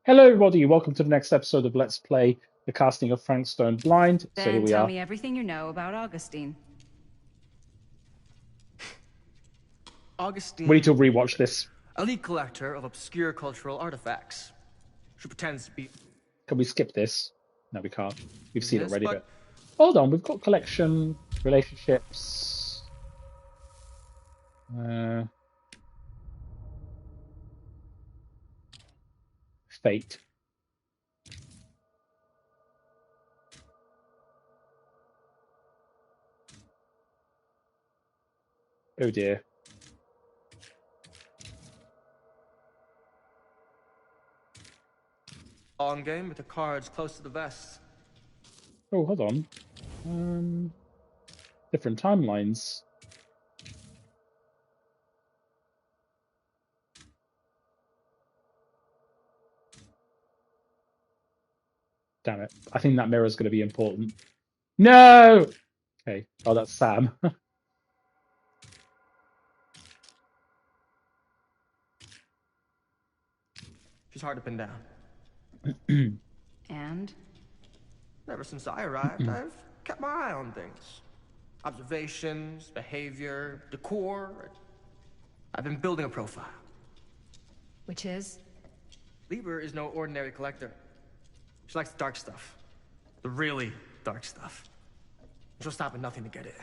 Hello, everybody. Welcome to the next episode of Let's Play the casting of Frank Stone Blind. So here Then we tell are. me everything you know about Augustine. We need to Augustine, rewatch this. elite collector of obscure cultural artifacts. She pretends to be Can we skip this? No, we can't. We've seen it business, already, but but hold on. We've got collection, relationships, uh, fate. Oh dear. long game with the cards close to the vest. Oh, hold on. Different timelines. Damn it. I think that mirror is going to be important. No! Okay. Oh, that's Sam. She's hard to pin down. And? Ever since I arrived, I've kept my eye on things. Observations, behavior, decor. I've been building a profile. Which is? Lieber is no ordinary collector. She likes the dark stuff. The really dark stuff. She'll stop at nothing to get it.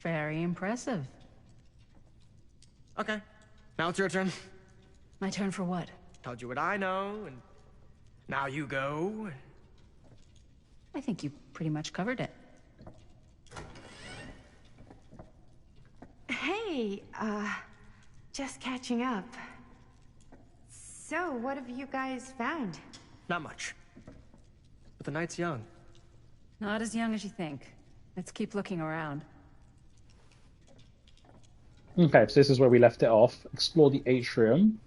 Very impressive. Okay, now it's your turn. My turn for what? Told you what I know, and now you go. I think you pretty much covered it. Hey, just catching up. So, what have you guys found? Not much. But the night's young. Not as young as you think. Let's keep looking around. Okay, so this is where we left it off. Explore the atrium.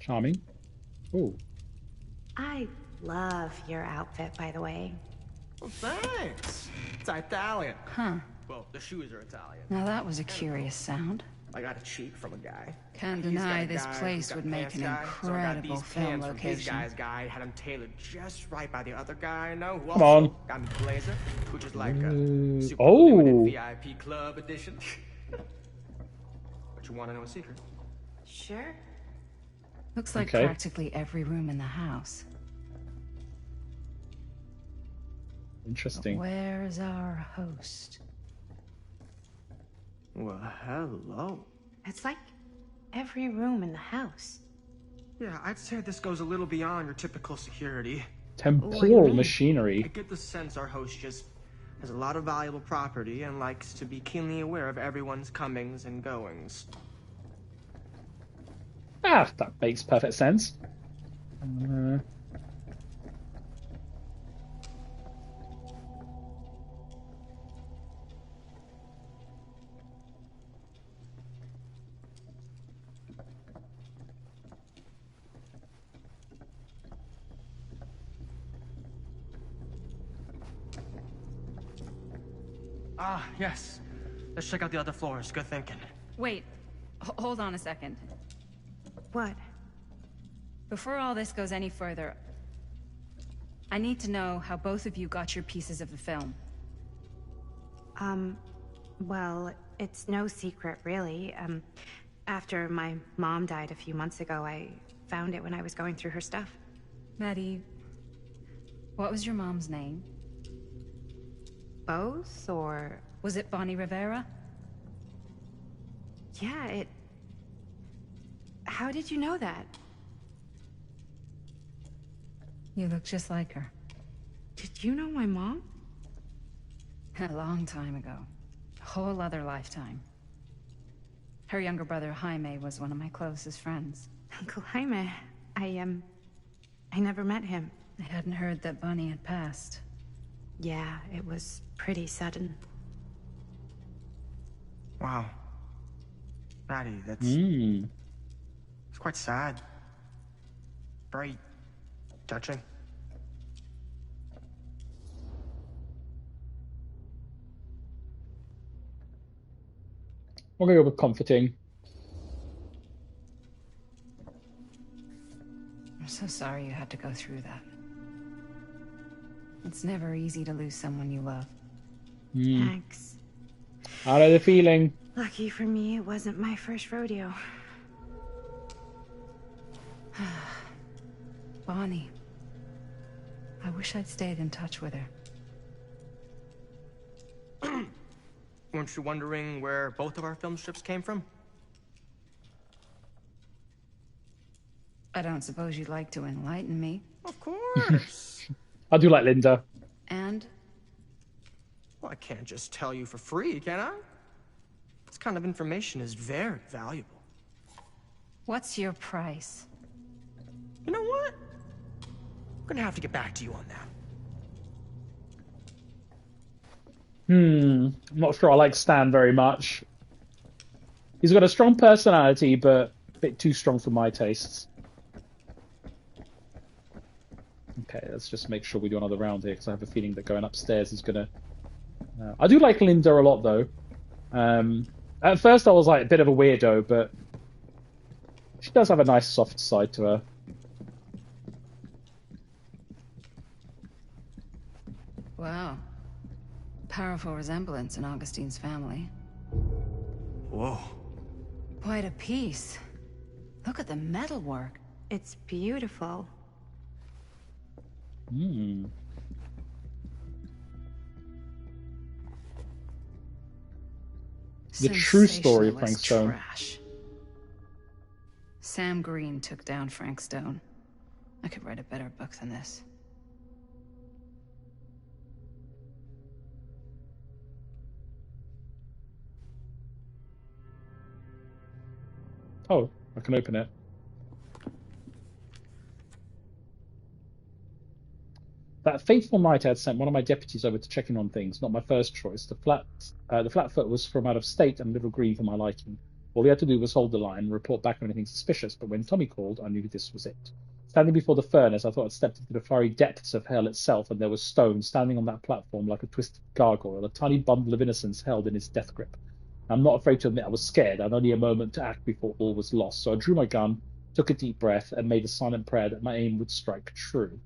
Charming. Ooh. I love your outfit, by the way. Well, thanks. It's Italian. Huh. Well, the shoes are Italian. Now that was a curious sound. I got a cheat from a guy. Can't He's got deny a this guy place who's got would make pants an guy, so I got incredible these film pants from his location. guy's guy, had them tailored just right by the other guy I know, who Come also on. got me the blazer, which is like a super Oh. limited VIP club edition. But you want to know a secret? Sure. Looks like Okay. practically every room in the house. Interesting. Where's our host? Well, hello. It's like every room in the house. Yeah, I'd say this goes a little beyond your typical security. Temporal mean? I machinery. get the sense our host just has a lot of valuable property and likes to be keenly aware of everyone's comings and goings. Ah, that makes perfect sense. Ah, yes. Let's check out the other floors. Good thinking. Wait, hold on a second. What? Before all this goes any further, I need to know how both of you got your pieces of the film. Well, it's no secret, really. After my mom died a few months ago, I found it when I was going through her stuff. Maddie, what was your mom's name? Both, or... Was it Bonnie Rivera? Yeah, it... How did you know that? You look just like her. Did you know my mom? A long time ago. A whole other lifetime. Her younger brother, Jaime, was one of my closest friends. Uncle Jaime. I never met him. I hadn't heard that Bonnie had passed. Yeah, it was pretty sudden. Wow. Maddie, that's... Hmm. It's quite sad. Very touching. I'll go with comforting. I'm so sorry you had to go through that. It's never easy to lose someone you love. Thanks. I know the feeling. Lucky for me, it wasn't my first rodeo. Bonnie. I wish I'd stayed in touch with her. Weren't you wondering where both of our film strips came from? I don't suppose you'd like to enlighten me. Of course. I do like Linda. And? Well, I can't just tell you for free, can I? This kind of information is very valuable. What's your price? You know what? I'm gonna have to get back to you on that. I'm not sure I like Stan very much. He's got a strong personality, but a bit too strong for my tastes. Okay, let's just make sure we do another round here, because I have a feeling that going upstairs is gonna... I do like Linda a lot, though. At first I was like a bit of a weirdo, but she does have a nice soft side to her. Wow. Powerful resemblance in Augustine's family. Whoa. Quite a piece. Look at the metalwork. It's beautiful. Hmm. The true story of Frank Stone. Trash. Sam Green took down Frank Stone. I could write a better book than this. Oh, I can open it. That fateful night I had sent one of my deputies over to check in on things, not my first choice. The Flatfoot was from out of state and a little green for my liking. All he had to do was hold the line and report back on anything suspicious, but when Tommy called, I knew this was it. Standing before the furnace, I thought I'd stepped into the fiery depths of hell itself, and there was Stone standing on that platform like a twisted gargoyle, a tiny bundle of innocence held in his death grip. I'm not afraid to admit I was scared. I had only a moment to act before all was lost, so I drew my gun, took a deep breath, and made a silent prayer that my aim would strike true.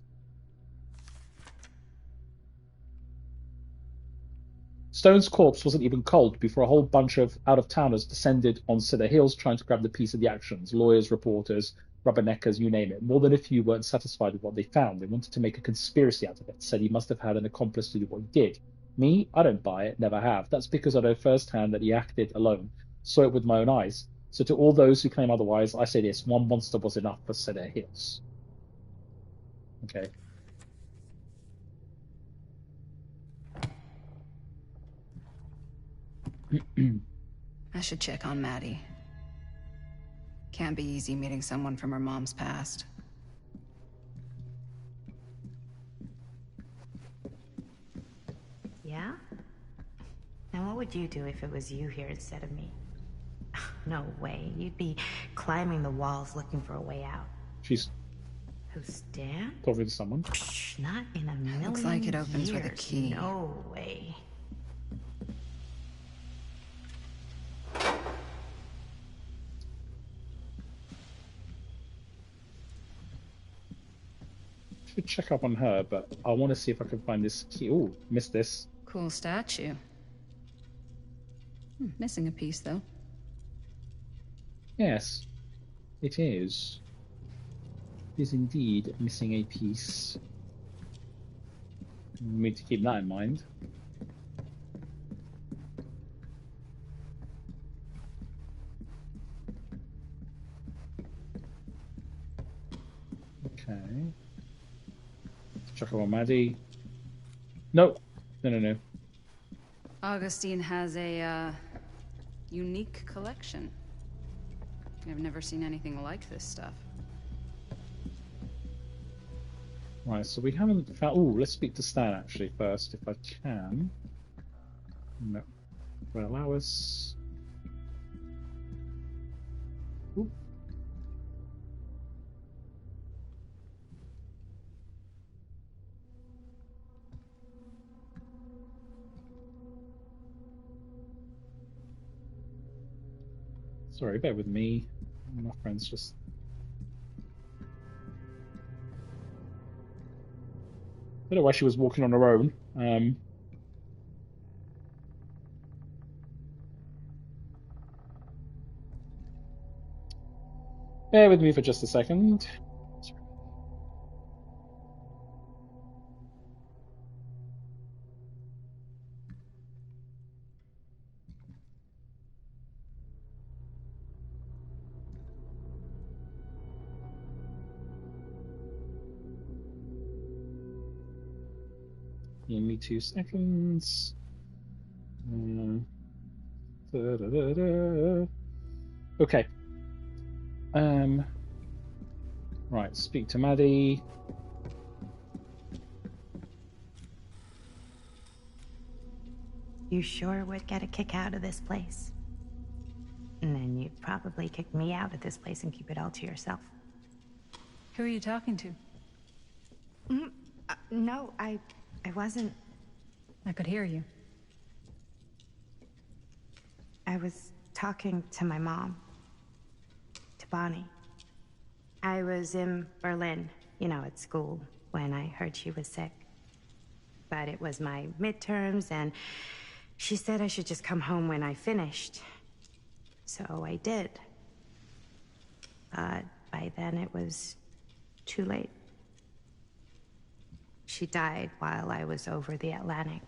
Stone's corpse wasn't even cold before a whole bunch of out-of-towners descended on Cedar Hills trying to grab the piece of the actions. Lawyers, reporters, rubberneckers, you name it. More than a few weren't satisfied with what they found. They wanted to make a conspiracy out of it, said he must have had an accomplice to do what he did. Me? I don't buy it, never have. That's because I know firsthand that he acted alone. Saw it with my own eyes. So to all those who claim otherwise, I say this, one monster was enough for Cedar Hills. Okay. I should check on Maddie. Can't be easy meeting someone from her mom's past. Yeah? Now what would you do if it was you here instead of me? No way. You'd be climbing the walls looking for a way out. She's Who's Dan? talking to someone. Not in a million Looks like it opens with a years. key. No way. Should check up on her, but I want to see if I can find this key. Ooh, missed this. Cool statue. Missing a piece, though. Yes, it is. It is indeed missing a piece. We need to keep that in mind. Okay. Check up on Maddie. No. No. Augustine has a, unique collection. I've never seen anything like this stuff. Right, so we haven't found... Ooh, let's speak to Stan actually first, if I can. No. Will allow us... Ooh. Sorry, bear with me. My friend's just... I don't know why she was walking on her own. Bear with me for just a second. Give me 2 seconds. Okay. Right, speak to Maddie. You sure would get a kick out of this place. And then you'd probably kick me out of this place and keep it all to yourself. Who are you talking to? No, I wasn't. I could hear you. I was talking to my mom. To Bonnie. I was in Berlin, at school, when I heard she was sick. But it was my midterms, and she said I should just come home when I finished. So I did. But by then it was too late. She died while I was over the Atlantic.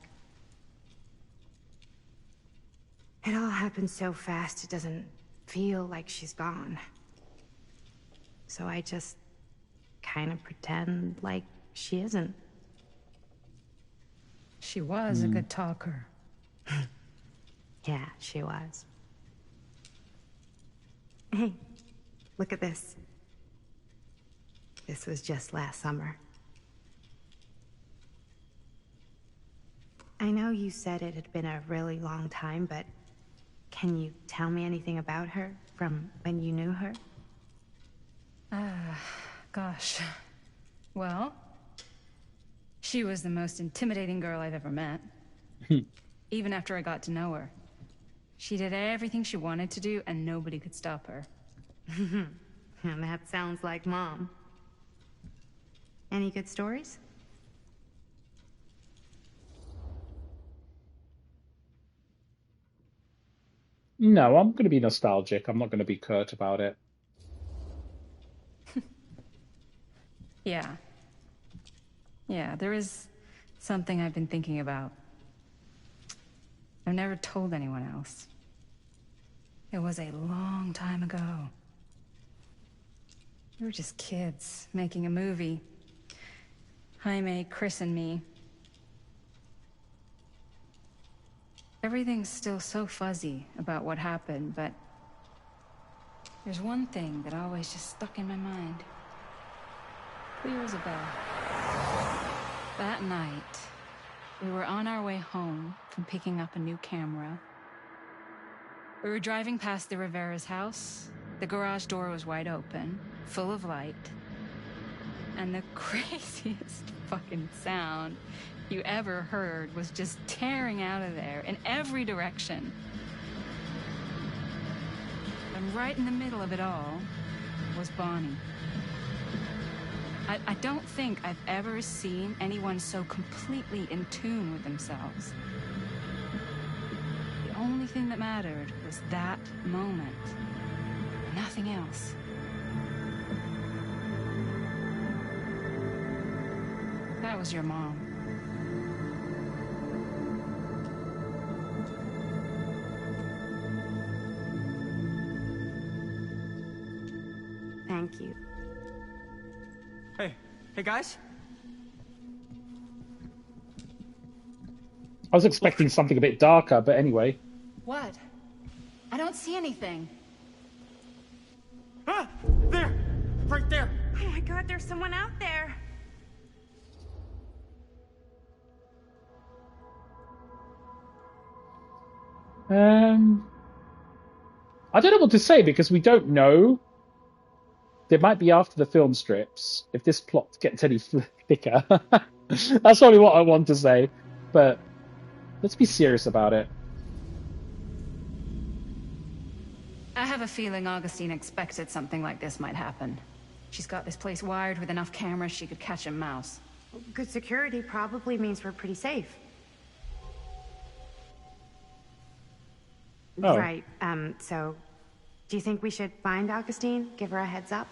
It all happened so fast, it doesn't feel like she's gone. So I just kind of pretend like she isn't. She was a good talker. Yeah, she was. Hey, look at this. This was just last summer. I know you said it had been a really long time, but can you tell me anything about her from when you knew her? Gosh. Well, she was the most intimidating girl I've ever met. Even after I got to know her. She did everything she wanted to do, and nobody could stop her. And that sounds like Mom. Any good stories? No, I'm going to be nostalgic. I'm not going to be curt about it. Yeah. Yeah, there is something I've been thinking about. I've never told anyone else. It was a long time ago. We were just kids, making a movie. Jaime, Chris, and me. Everything's still so fuzzy about what happened, but there's one thing that always just stuck in my mind. Clear as a bell. That night, we were on our way home from picking up a new camera. We were driving past the Rivera's house. The garage door was wide open, full of light. And the craziest fucking sound you ever heard was just tearing out of there in every direction. And right in the middle of it all was Bonnie. I don't think I've ever seen anyone so completely in tune with themselves. The only thing that mattered was that moment. Nothing else. That was your mom. Thank you. Hey guys? I was expecting something a bit darker, but anyway. What? I don't see anything. Ah! There! Right there! Oh my God, there's someone out there. I don't know what to say because we don't know. There might be after the film strips if this plot gets any thicker. That's probably what I want to say. But let's be serious about it. have a feeling Augustine expected something like this might happen. She's got this place wired with enough cameras she could catch a mouse. Good security probably means we're pretty safe. Oh. Right, so... Do you think we should find Augustine? Give her a heads up?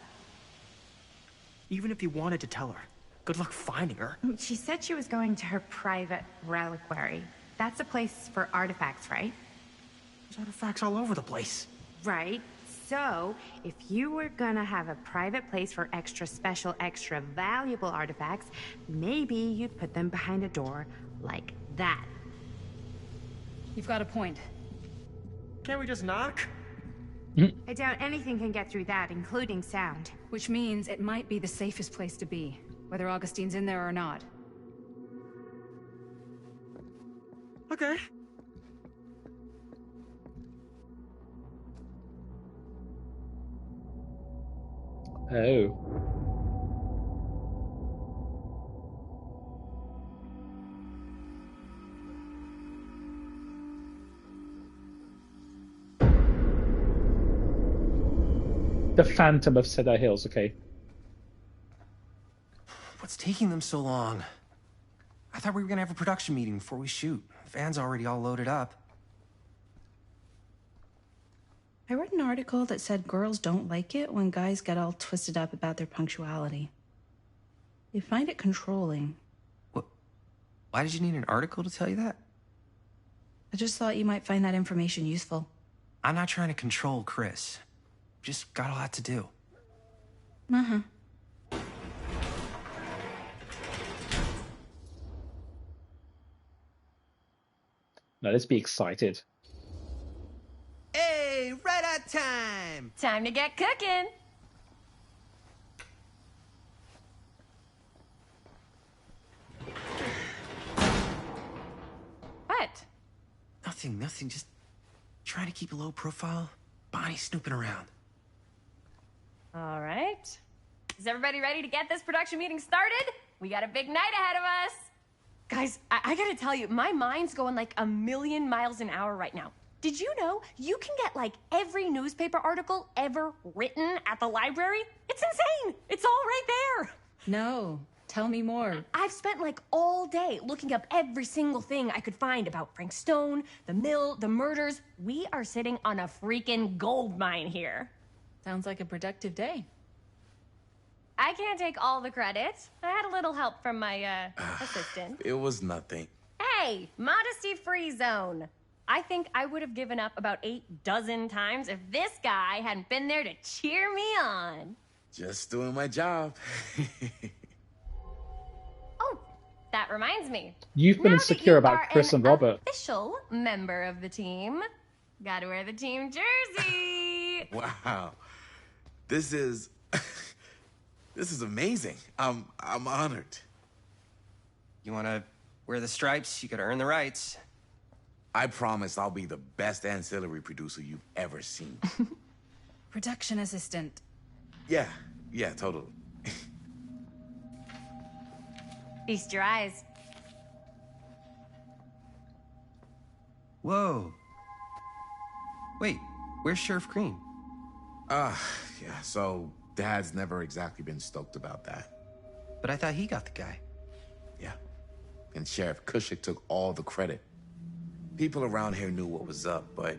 Even if you wanted to tell her, good luck finding her. She said she was going to her private reliquary. That's a place for artifacts, right? There's artifacts all over the place. Right. So, if you were gonna have a private place for extra special, extra valuable artifacts, maybe you'd put them behind a door like that. You've got a point. Can't we just knock? I doubt anything can get through that, including sound. Which means it might be the safest place to be, whether Augustine's in there or not. Okay. Oh. The Phantom of Cedar Hills, okay. What's taking them so long? I thought we were gonna have a production meeting before we shoot. Van's already all loaded up. I read an article that said girls don't like it when guys get all twisted up about their punctuality. They find it controlling. What? Why did you need an article to tell you that? I just thought you might find that information useful. I'm not trying to control Chris. Just got a lot to do. Uh-huh. Now let's be excited. Hey, right on time! Time to get cooking. What? Nothing. Just trying to keep a low profile. Bonnie snooping around. All right. Is everybody ready to get this production meeting started? We got a big night ahead of us. Guys, I gotta tell you, my mind's going like a million miles an hour right now. Did you know you can get like every newspaper article ever written at the library? It's insane. It's all right there. No, tell me more. I've spent like all day looking up every single thing I could find about Frank Stone, the mill, the murders. We are sitting on a freaking gold mine here. Sounds like a productive day. I can't take all the credit. I had a little help from my assistant. It was nothing. Hey, modesty-free zone. I think I would have given up about 8 dozen times if this guy hadn't been there to cheer me on. Just doing my job. Oh, that reminds me. You've been Now insecure that you about are Chris an and Robert. Official member of the team. Gotta wear the team jersey. Wow. This is this is amazing. I'm honored. You wanna wear the stripes? You gotta earn the rights. I promise I'll be the best ancillary producer you've ever seen. Production assistant. Yeah, totally. Feast your eyes. Whoa. Wait, where's Sheriff Green? Yeah, so Dad's never exactly been stoked about that. But I thought he got the guy. Yeah. And Sheriff Cushik took all the credit. People around here knew what was up, but...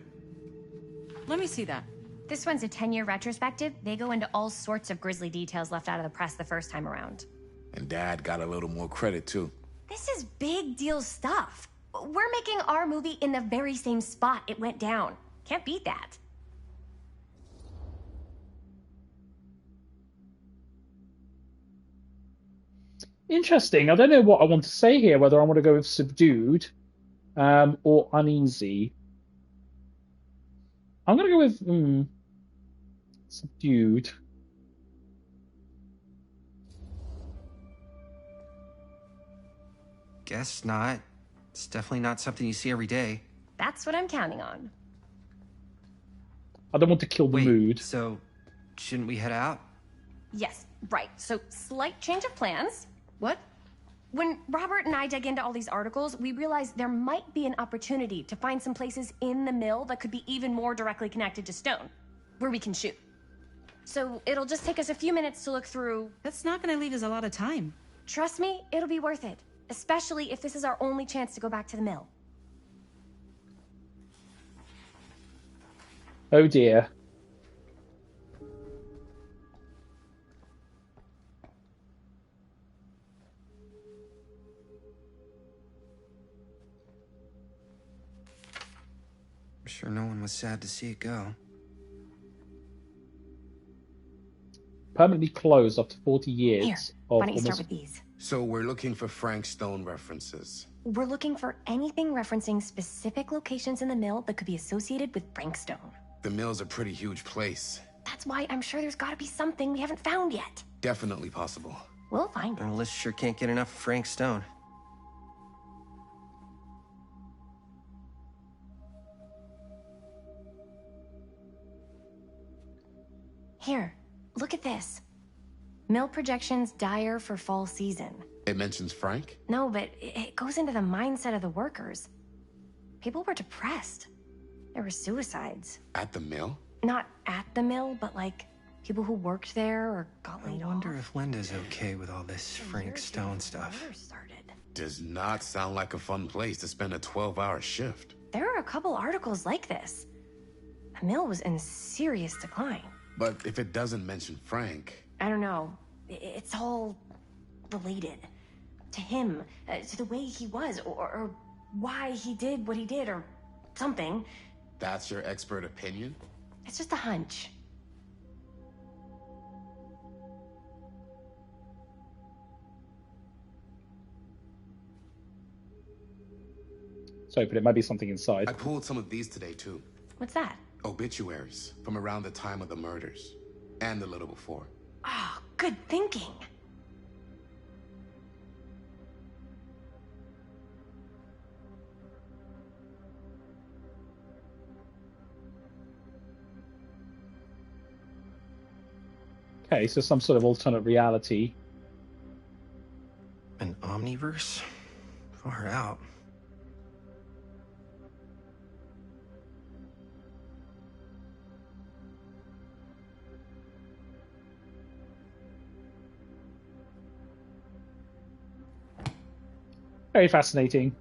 Let me see that. This one's a 10-year retrospective. They go into all sorts of grisly details left out of the press the first time around. And Dad got a little more credit, too. This is big deal stuff. We're making our movie in the very same spot it went down. Can't beat that. Interesting. I don't know what I want to say here, whether I want to go with subdued or uneasy. I'm going to go with subdued. Guess not. It's definitely not something you see every day. That's what I'm counting on. I don't want to kill the Wait, mood. so shouldn't we head out? Yes, right. So, slight change of plans. What? When Robert and I dug into all these articles, we realized there might be an opportunity to find some places in the mill that could be even more directly connected to Stone. where we can shoot. So it'll just take us a few minutes to look through. That's not gonna leave us a lot of time. Trust me, it'll be worth it. Especially if this is our only chance to go back to the mill. Oh dear. I'm sure no one was sad to see it go. Permanently closed after 40 years Here, of why don't you start almost... with these? So we're looking for Frank Stone references. We're looking for anything referencing specific locations in the mill that could be associated with Frank Stone. The mill's a pretty huge place. That's why I'm sure there's gotta be something we haven't found yet. Definitely possible. We'll find it. And Liz sure can't get enough of Frank Stone. Here, look at this. Mill projections dire for fall season. It mentions Frank? No, but it goes into the mindset of the workers. People were depressed. There were suicides. At the mill? Not at the mill, but like people who worked there or got I laid wonder off. if Linda's okay with all this Frank Stone stuff. War started. Does not sound like a fun place to spend a 12-hour shift. There are a couple articles like this. The mill was in serious decline. But if it doesn't mention Frank... I don't know. It's all related. To him, to the way he was, or why he did what he did, or something. That's your expert opinion? It's just a hunch. So, but it might be something inside. I pulled some of these today, too. What's that? Obituaries from around the time of the murders. And a little before. Oh, good thinking. Okay, so some sort of alternate reality. An omniverse? Far out. Very fascinating.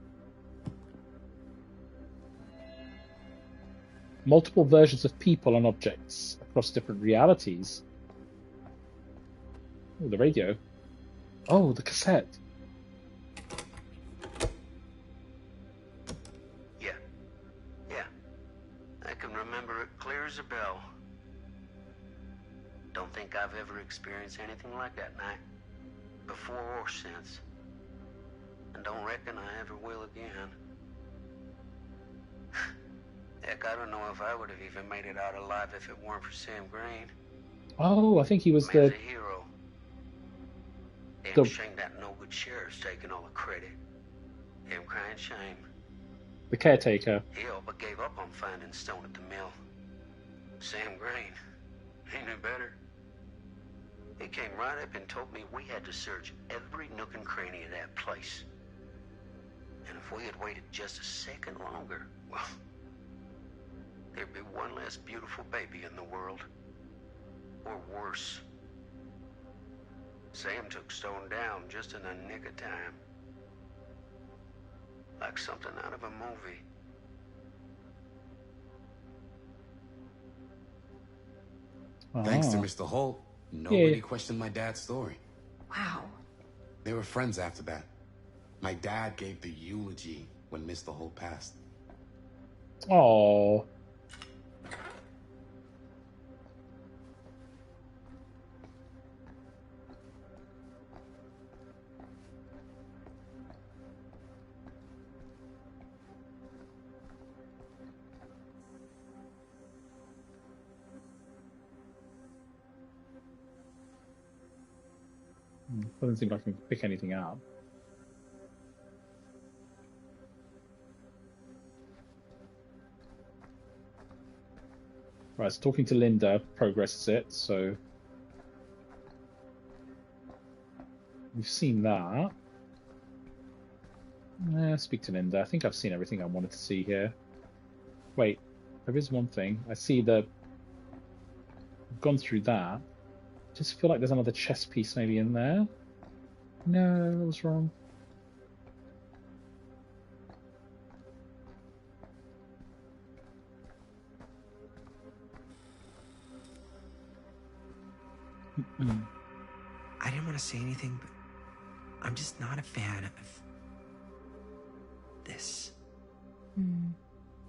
Multiple versions of people and objects across different realities. Oh, the radio. Oh, the cassette. Yeah. I can remember it clear as a bell. Don't think I've ever experienced anything like that night. Before or since. And don't reckon I ever will again. Heck, I don't know if I would have even made it out alive if it weren't for Sam Green. Oh, I think he was Man's the... a hero. Damn The- shame that no-good sheriff's taking all the credit. Damn crying shame. the caretaker. He all but gave up on finding Stone at the mill. Sam Green. He knew better. He came right up and told me we had to search every nook and cranny of that place. And if we had waited just a second longer, well, there'd be one less beautiful baby in the world. Or worse. Sam took Stone down just in the nick of time. Like something out of a movie. Thanks to Ah. Mr. Holt, nobody Yeah. questioned my dad's story. Wow. They were friends after that. My dad gave the eulogy when Mr. Holt passed. Oh. Doesn't seem like I can pick anything up. Right, so talking to Linda progresses it, so we've seen that. Speak to Linda. I think I've seen everything I wanted to see here. Wait, there is one thing. I see the I've gone through that. Just feel like there's another chess piece maybe in there. No, that was wrong. I didn't want to say anything, but I'm just not a fan of this.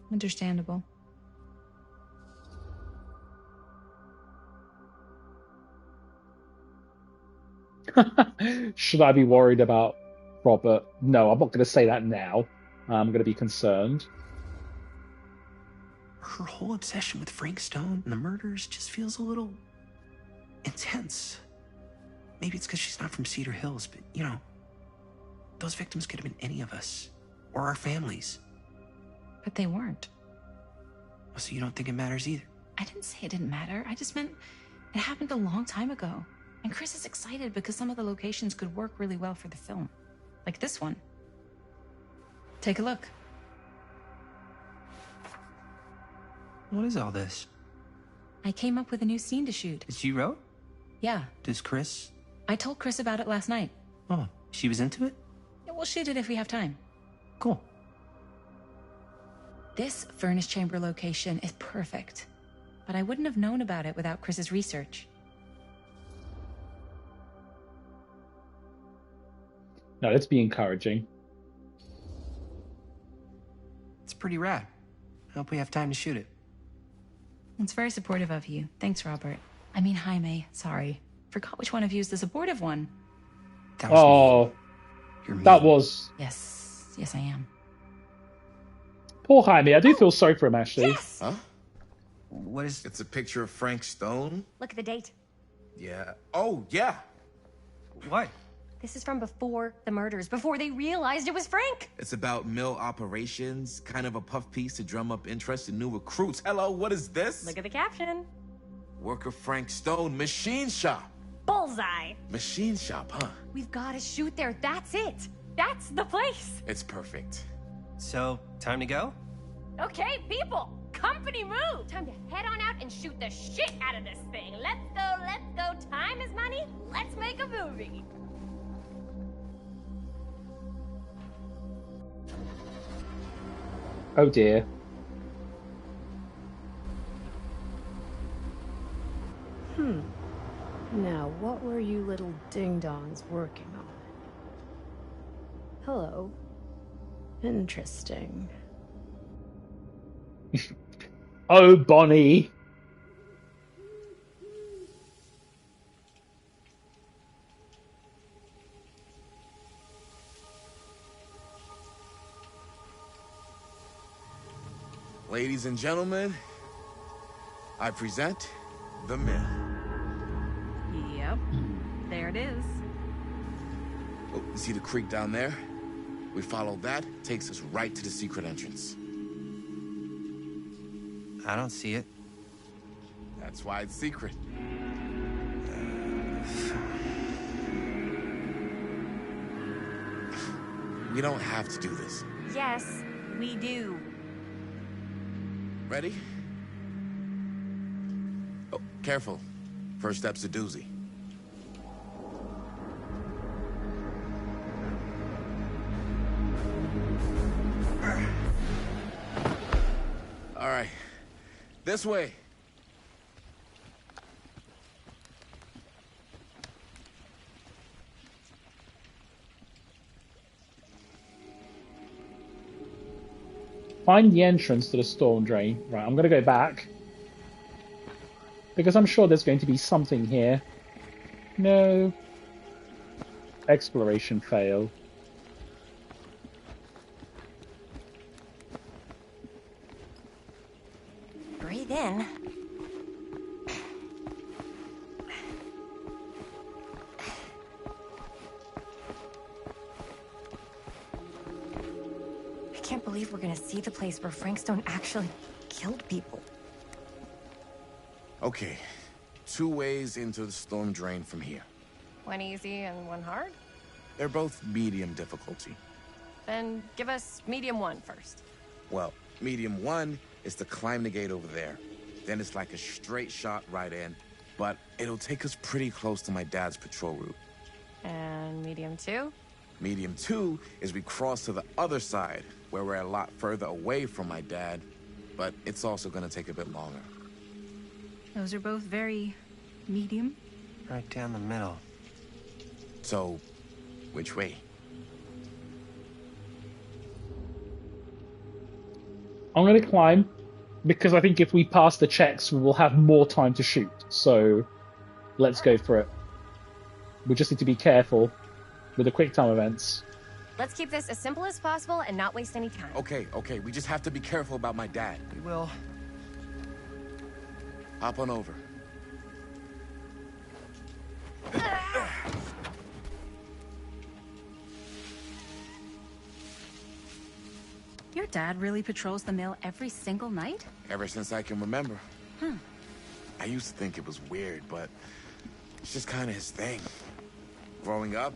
Understandable. Should I be worried about Robert? No, I'm not going to say that now. I'm going to be concerned. Her whole obsession with Frank Stone and the murders just feels a little intense. Maybe it's because she's not from Cedar Hills, but, you know, those victims could have been any of us. Or our families. But they weren't. So you don't think it matters either? I didn't say it didn't matter. I just meant it happened a long time ago. And Chris is excited because some of the locations could work really well for the film. Like this one. Take a look. What is all this? I came up with a new scene to shoot. That you wrote? Yeah. Does Chris? I told Chris about it last night. Oh, she was into it? Yeah, we'll shoot it if we have time. Cool. This furnace chamber location is perfect. But I wouldn't have known about it without Chris's research. No, let's be encouraging. It's pretty rad. I hope we have time to shoot it. It's very supportive of you. Thanks, Robert. I mean, Jaime. Sorry. Forgot which one of you is the supportive one. That was me. You're mean. That was... Yes. Yes, I am. Poor Jaime. I do feel sorry for him, actually. Yes! Huh? What is... It's a picture of Frank Stone? Look at the date. Yeah. Oh, yeah. What? This is from before the murders, before they realized it was Frank. It's about mill operations, kind of a puff piece to drum up interest in new recruits. Hello, what is this? Look at the caption. Worker Frank Stone, machine shop. Bullseye. Machine shop, huh? We've got to shoot there. That's it. That's the place. It's perfect. So, time to go? Okay, people. Company move. Time to head on out and shoot the shit out of this thing. Let's go, let's go. Time is money. Let's make a movie. Oh dear. Now, what were you little ding-dongs working on? Hello. Interesting. Oh, Bonnie. Ladies and gentlemen, I present The Mill. Yep. There it is. Oh, you see the creek down there? We follow that, takes us right to the secret entrance. I don't see it. That's why it's secret. We don't have to do this. Yes, we do. Ready? Oh, careful. First step's a doozy. All right. This way. Find the entrance to the storm drain. Right, I'm going to go back. Because I'm sure there's going to be something here. No. Exploration fail. Breathe in. I can't believe we're gonna see the place where Frank Stone actually killed people. Okay. 2 ways into the storm drain from here. One easy and one hard? They're both medium difficulty. Then give us medium one first. Well, medium 1 is to climb the gate over there. Then it's like a straight shot right in. but it'll take us pretty close to my dad's patrol route. And medium 2? Medium 2 is we cross to the other side, where we're a lot further away from my dad, but it's also gonna take a bit longer. Those are both very medium. Right down the middle. So, which way? I'm going to climb, because I think if we pass the checks, we will have more time to shoot. So, let's go for it. We just need to be careful with the quick time events. Let's keep this as simple as possible and not waste any time. Okay, we just have to be careful about my dad. We will. Hop on over. Your dad really patrols the mill every single night? Ever since I can remember. I used to think it was weird, but it's just kind of his thing. Growing up,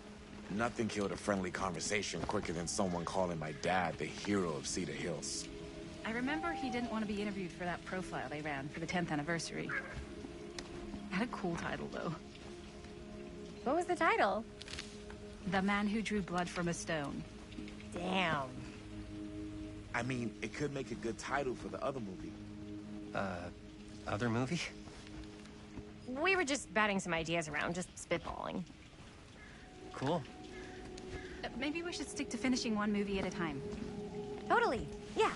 nothing killed a friendly conversation quicker than someone calling my dad the hero of Cedar Hills. I remember he didn't want to be interviewed for that profile they ran for the 10th anniversary. Had a cool title, though. What was the title? The Man Who Drew Blood from a Stone. Damn. I mean, it could make a good title for the other movie. Other movie? We were just batting some ideas around, just spitballing. Cool. Maybe we should stick to finishing one movie at a time. Totally. Yeah.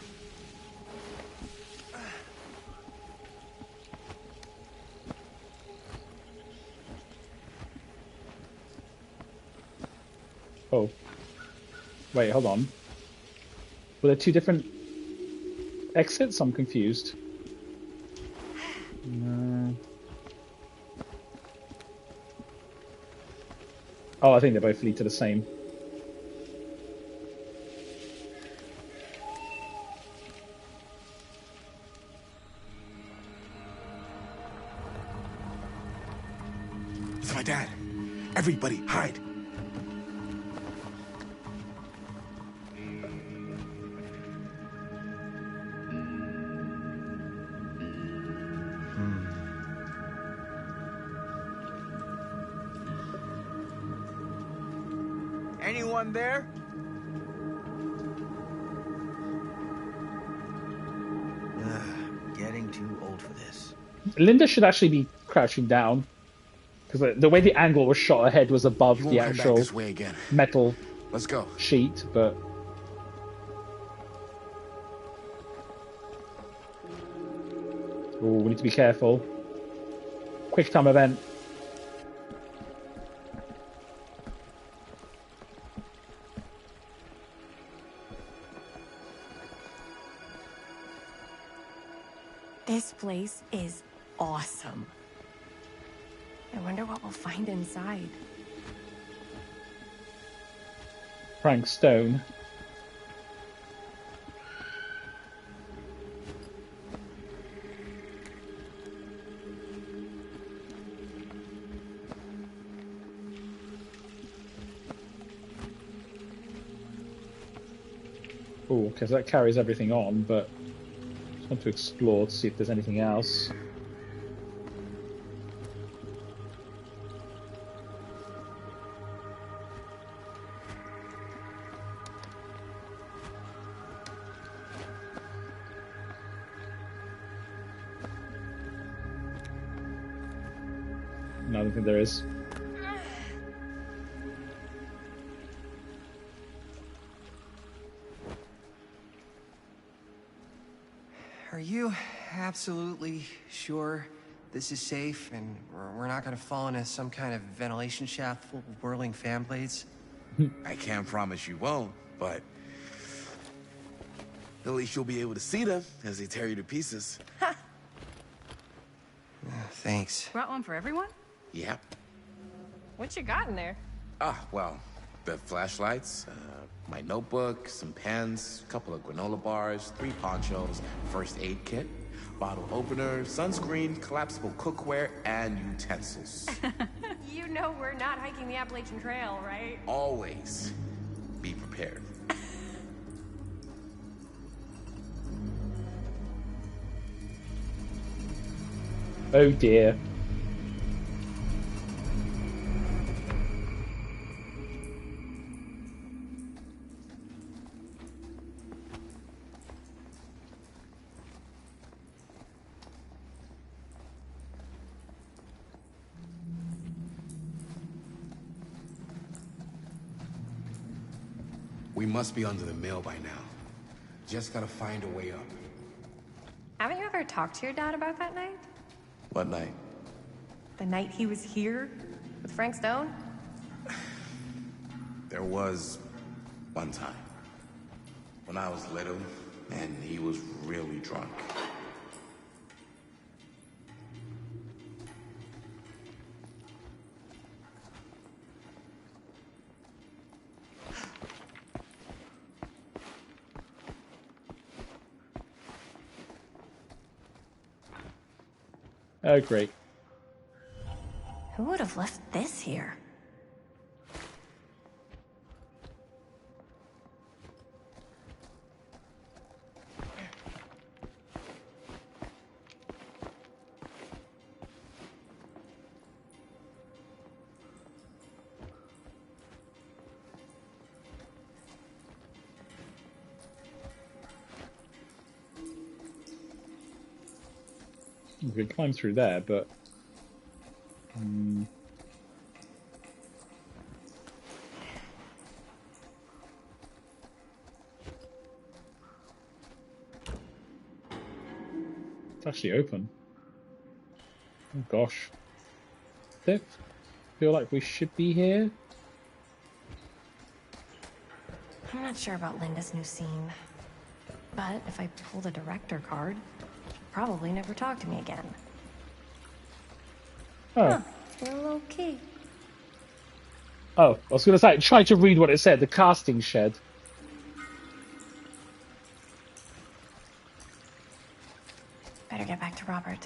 Oh. Wait, hold on. Were there two different exits? I'm confused. No. Oh, I think they both lead to the same. It's my dad. Everybody, hide. Anyone there? Getting too old for this. Linda should actually be crouching down, because the way the angle was shot, her head was above You the won't come back actual this way again. metal Let's go. sheet, but... Oh, we need to be careful. Quick time event. This place is awesome. I wonder what we'll find inside. Frank Stone. Oh, because that carries everything on, but I just want to explore to see if there's anything else. No, I don't think there is. Are you absolutely sure this is safe and we're not gonna fall into some kind of ventilation shaft full of whirling fan blades? I can't promise you won't, but at least you'll be able to see them as they tear you to pieces. Thanks. Brought one for everyone? Yep. What you got in there? Well, the flashlights, my notebook, some pens, a couple of granola bars, 3 ponchos, first aid kit, bottle opener, sunscreen, collapsible cookware, and utensils. You know we're not hiking the Appalachian Trail, right? Always be prepared. Oh dear. We must be under the mill by now. Just gotta find a way up. Haven't you ever talked to your dad about that night? What night? The night he was here with Frank Stone? There was one time. When I was little, and he was really drunk. Oh, great. Who would have left this here? We could climb through there, but... It's actually open. Oh gosh. I feel like we should be here. I'm not sure about Linda's new scene. But if I pull the director card, she'll probably never talk to me again. Oh. Huh. Real low key. Oh, I was going to say, try to read what it said. The casting shed. Better get back to Robert.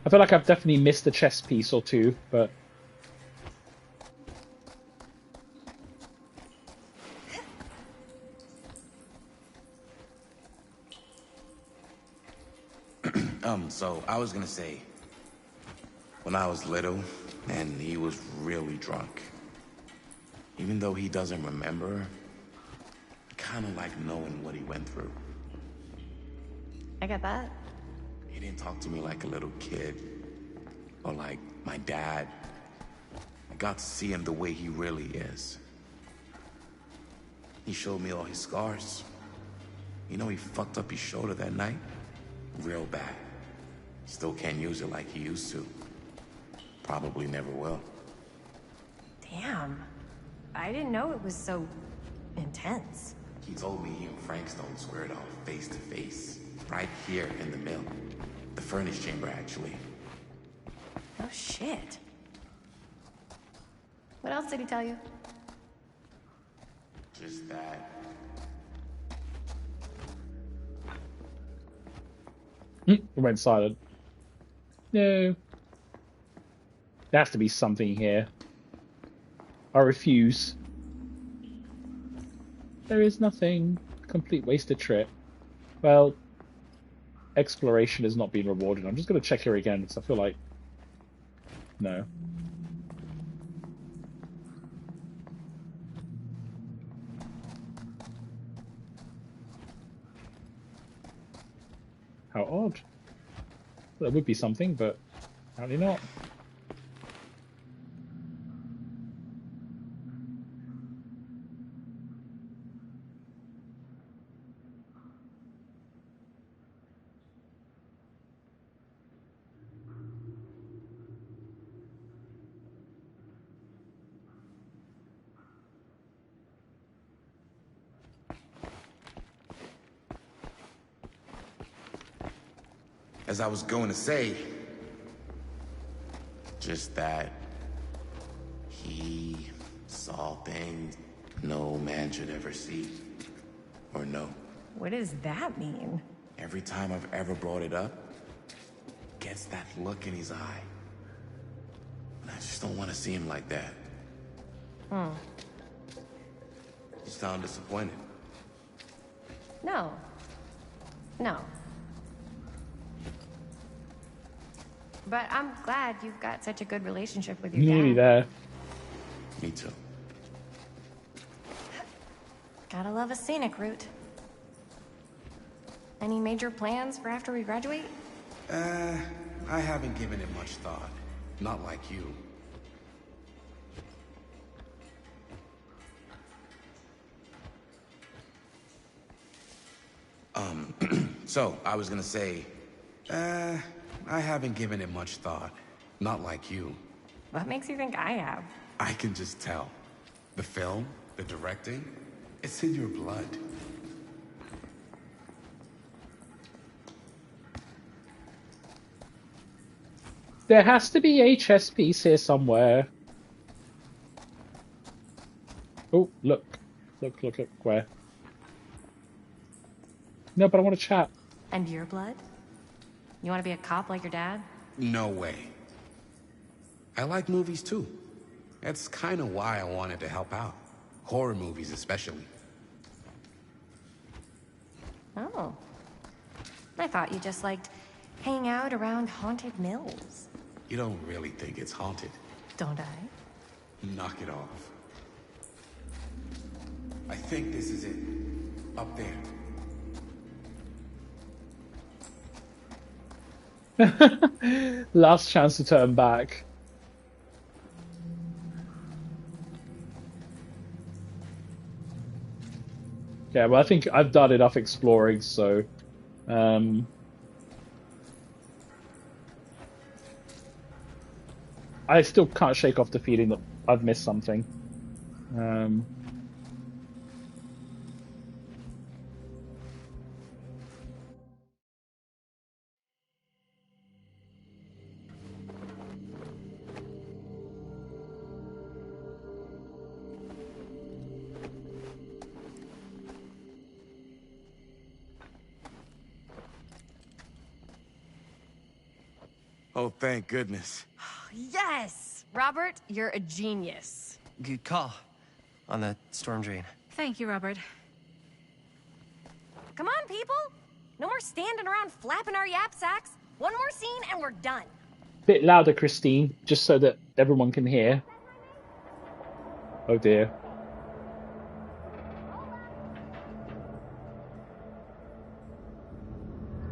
I feel like I've definitely missed a chess piece or two, but... So I was gonna say, when I was little, and he was really drunk. Even though he doesn't remember, I kinda like knowing what he went through. I get that. He didn't talk to me like a little kid, or like my dad. I got to see him the way he really is. He showed me all his scars. You know, he fucked up his shoulder that night? Real bad. Still can't use it like he used to. Probably never will. Damn. I didn't know it was so intense. He told me he and Frank Stone squared off face to face. Right here in the mill. The furnace chamber, actually. Oh, shit. What else did he tell you? Just that. It went silent. No. There has to be something here. I refuse. There is nothing. Complete wasted trip. Well, exploration has not been rewarded. I'm just going to check here again because I feel like... No. How odd. There would be something, but apparently not. As I was going to say, just that he saw things no man should ever see or know. What does that mean? Every time I've ever brought it up, gets that look in his eye. And I just don't want to see him like that. Hmm. You sound disappointed. No. No. But I'm glad you've got such a good relationship with your Nearly dad. there. Me too. Gotta love a scenic route. Any major plans for after we graduate? I haven't given it much thought. Not like you. So, I was gonna say, I haven't given it much thought. Not like you. What makes you think I have? I can just tell. The film, the directing, it's in your blood. There has to be HSPs here somewhere. Oh, look. Look, where? No, but I want to chat. And your blood? You want to be a cop like your dad? No way. I like movies too. That's kind of why I wanted to help out. Horror movies especially. Oh. I thought you just liked hanging out around haunted mills. You don't really think it's haunted. Don't I? Knock it off. I think this is it. Up there. Last chance to turn back. Yeah, well, I think I've done enough exploring, so... I still can't shake off the feeling that I've missed something. Oh, thank goodness. Yes! Robert, you're a genius. Good call on the storm drain. Thank you, Robert. Come on, people! No more standing around flapping our yap sacks. One more scene and we're done. Bit louder, Christine, just so that everyone can hear. Oh dear.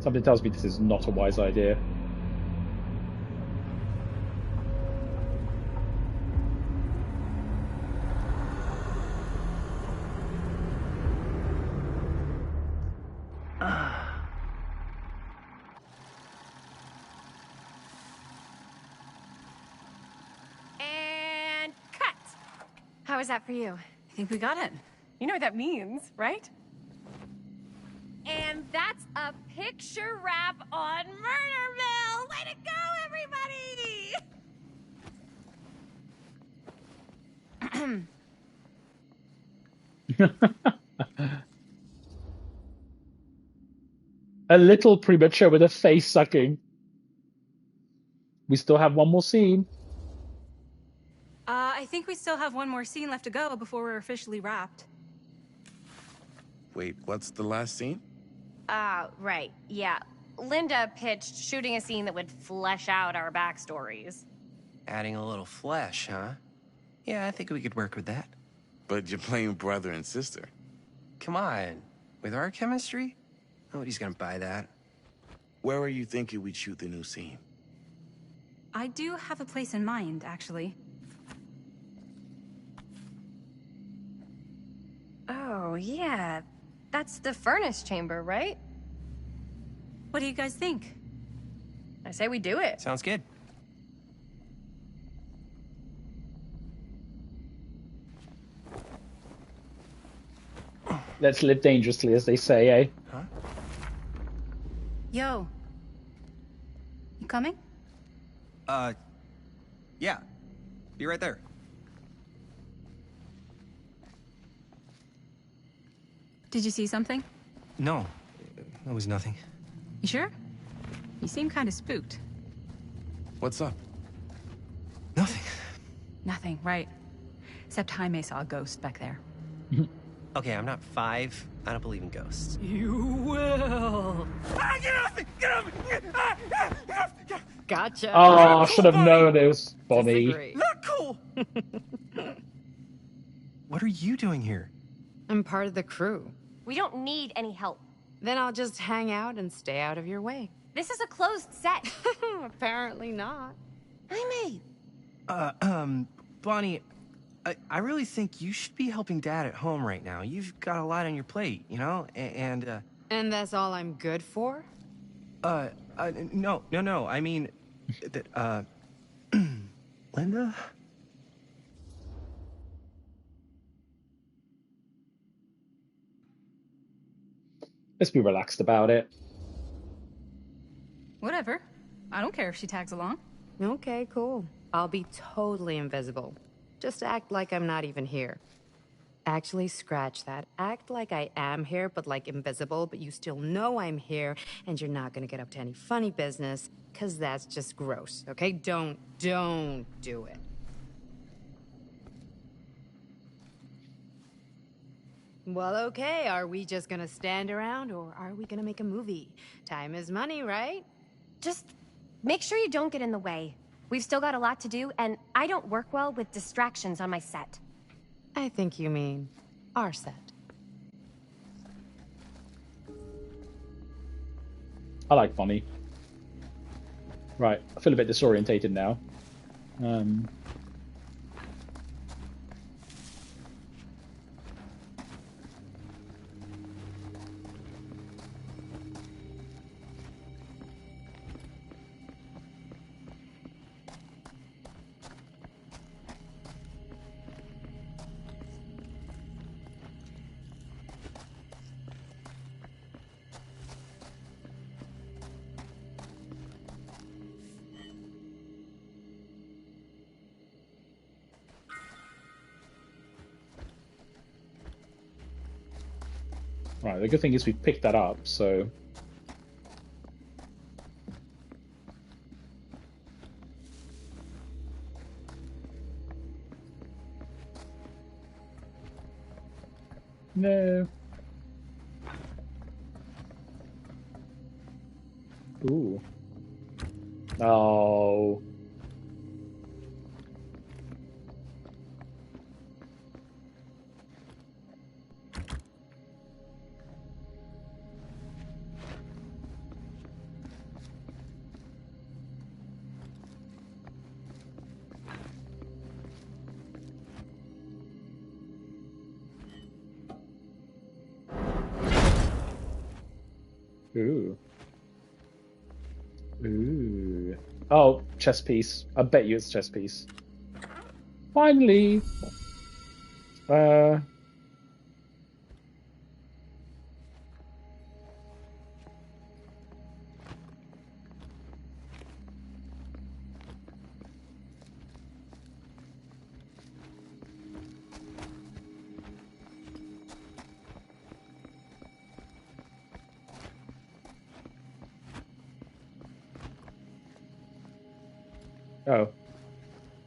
Something tells me this is not a wise idea. And cut! How was that for you? I think we got it. You know what that means, right? And that's a picture wrap on Murder Mill! Way to go, everybody! A little premature with a face sucking. We still have one more scene. I think we still have one more scene left to go before we're officially wrapped. Wait, what's the last scene? Right, yeah. Linda pitched shooting a scene that would flesh out our backstories. Adding a little flesh, huh? Yeah, I think we could work with that. But you're playing brother and sister. Come on. With our chemistry? Nobody's gonna buy that. Where are you thinking we'd shoot the new scene? I do have a place in mind, actually. Oh, yeah. That's the furnace chamber, right? What do you guys think? I say we do it. Sounds good. Let's live dangerously, as they say, eh? Huh? Yo. You coming? Yeah. Be right there. Did you see something? No, that was nothing. You sure? You seem kind of spooked. What's up? Nothing. Nothing, right. Except Jaime saw a ghost back there. Okay, I'm not 5. I don't believe in ghosts. You will. Ah, get off me! Get off me! Ah, ah, ah, ah. Gotcha. Oh, I should have known it was Bonnie. Disagree. Not cool! What are you doing here? I'm part of the crew. We don't need any help. Then I'll just hang out and stay out of your way. This is a closed set. Apparently not. I Bonnie, I really think you should be helping Dad at home right now. You've got a lot on your plate, you know? And that's all I'm good for? no. I mean, that, Linda? Let's be relaxed about it. Whatever. I don't care if she tags along. Okay, cool. I'll be totally invisible. Just act like I'm not even here. Actually, scratch that. Act like I am here, but like invisible, but you still know I'm here, and you're not gonna get up to any funny business, because that's just gross, okay? Don't do it. Well, okay, are we just gonna stand around, or are we gonna make a movie? Time is money, right? Just make sure you don't get in the way. We've still got a lot to do, and I don't work well with distractions on my set. I think you mean our set. I like Bonnie. Right, I feel a bit disorientated now. Right, the good thing is we picked that up, so... No. Ooh. Oh. Ooh. Ooh. Oh, chess piece. I bet you it's chess piece. Finally. Oh.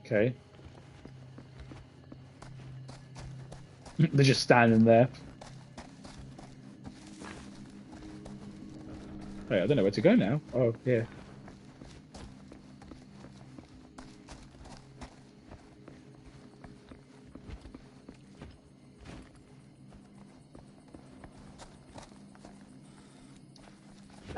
Okay. They're just standing there. Wait, I don't know where to go now. Oh, yeah.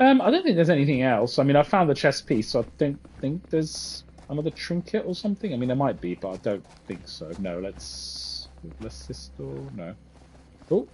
I don't think there's anything else. I mean, I found the chess piece, so I don't think there's another trinket or something. I mean, there might be, but I don't think so. No, let's this door. No. Oh.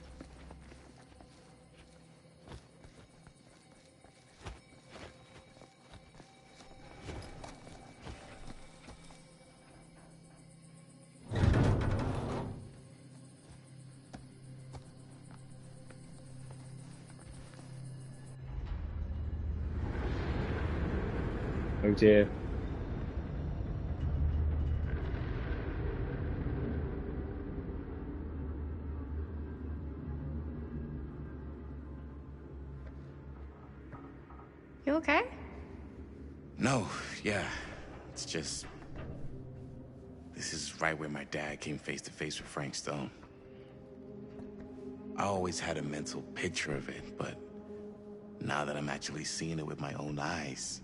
Oh dear. You okay? No, yeah. It's just... This is right where my dad came face to face with Frank Stone. I always had a mental picture of it, but now that I'm actually seeing it with my own eyes,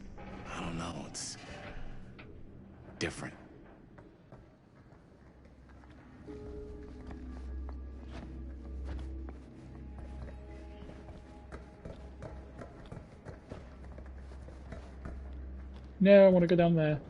I don't know, it's different. No, I want to go down there.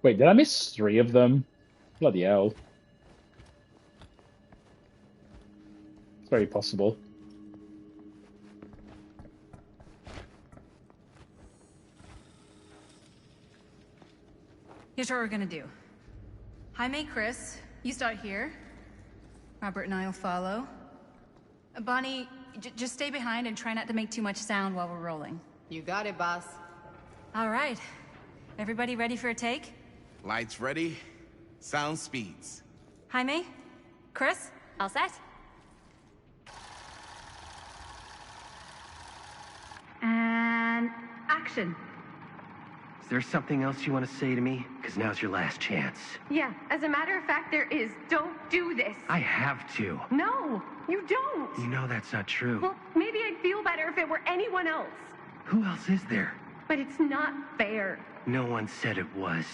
Wait, did I miss 3 of them? Bloody hell. It's very possible. Here's what we're gonna do. Jaime, Chris, you start here. Robert and I will follow. Bonnie, just stay behind and try not to make too much sound while we're rolling. You got it, boss. All right. Everybody ready for a take? Lights ready. Sound speeds. Jaime? Chris? All set? And action. Is there something else you want to say to me? Because now's your last chance. Yeah, as a matter of fact, there is. Don't do this. I have to. No, you don't. You know that's not true. Well, maybe I'd feel better if it were anyone else. Who else is there? But it's not fair. No one said it was.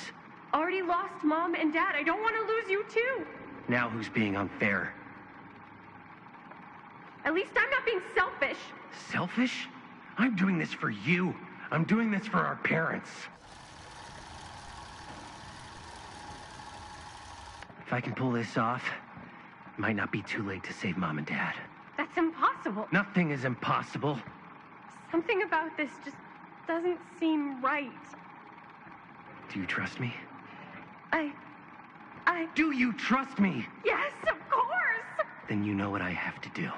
Already lost Mom and Dad. I don't want to lose you too. Now who's being unfair? At least I'm not being selfish. Selfish? I'm doing this for you. I'm doing this for our parents. If I can pull this off, it might not be too late to save Mom and Dad. That's impossible. Nothing is impossible. Something about this just doesn't seem right. Do you trust me? I... Do you trust me? Yes, of course! Then you know what I have to do.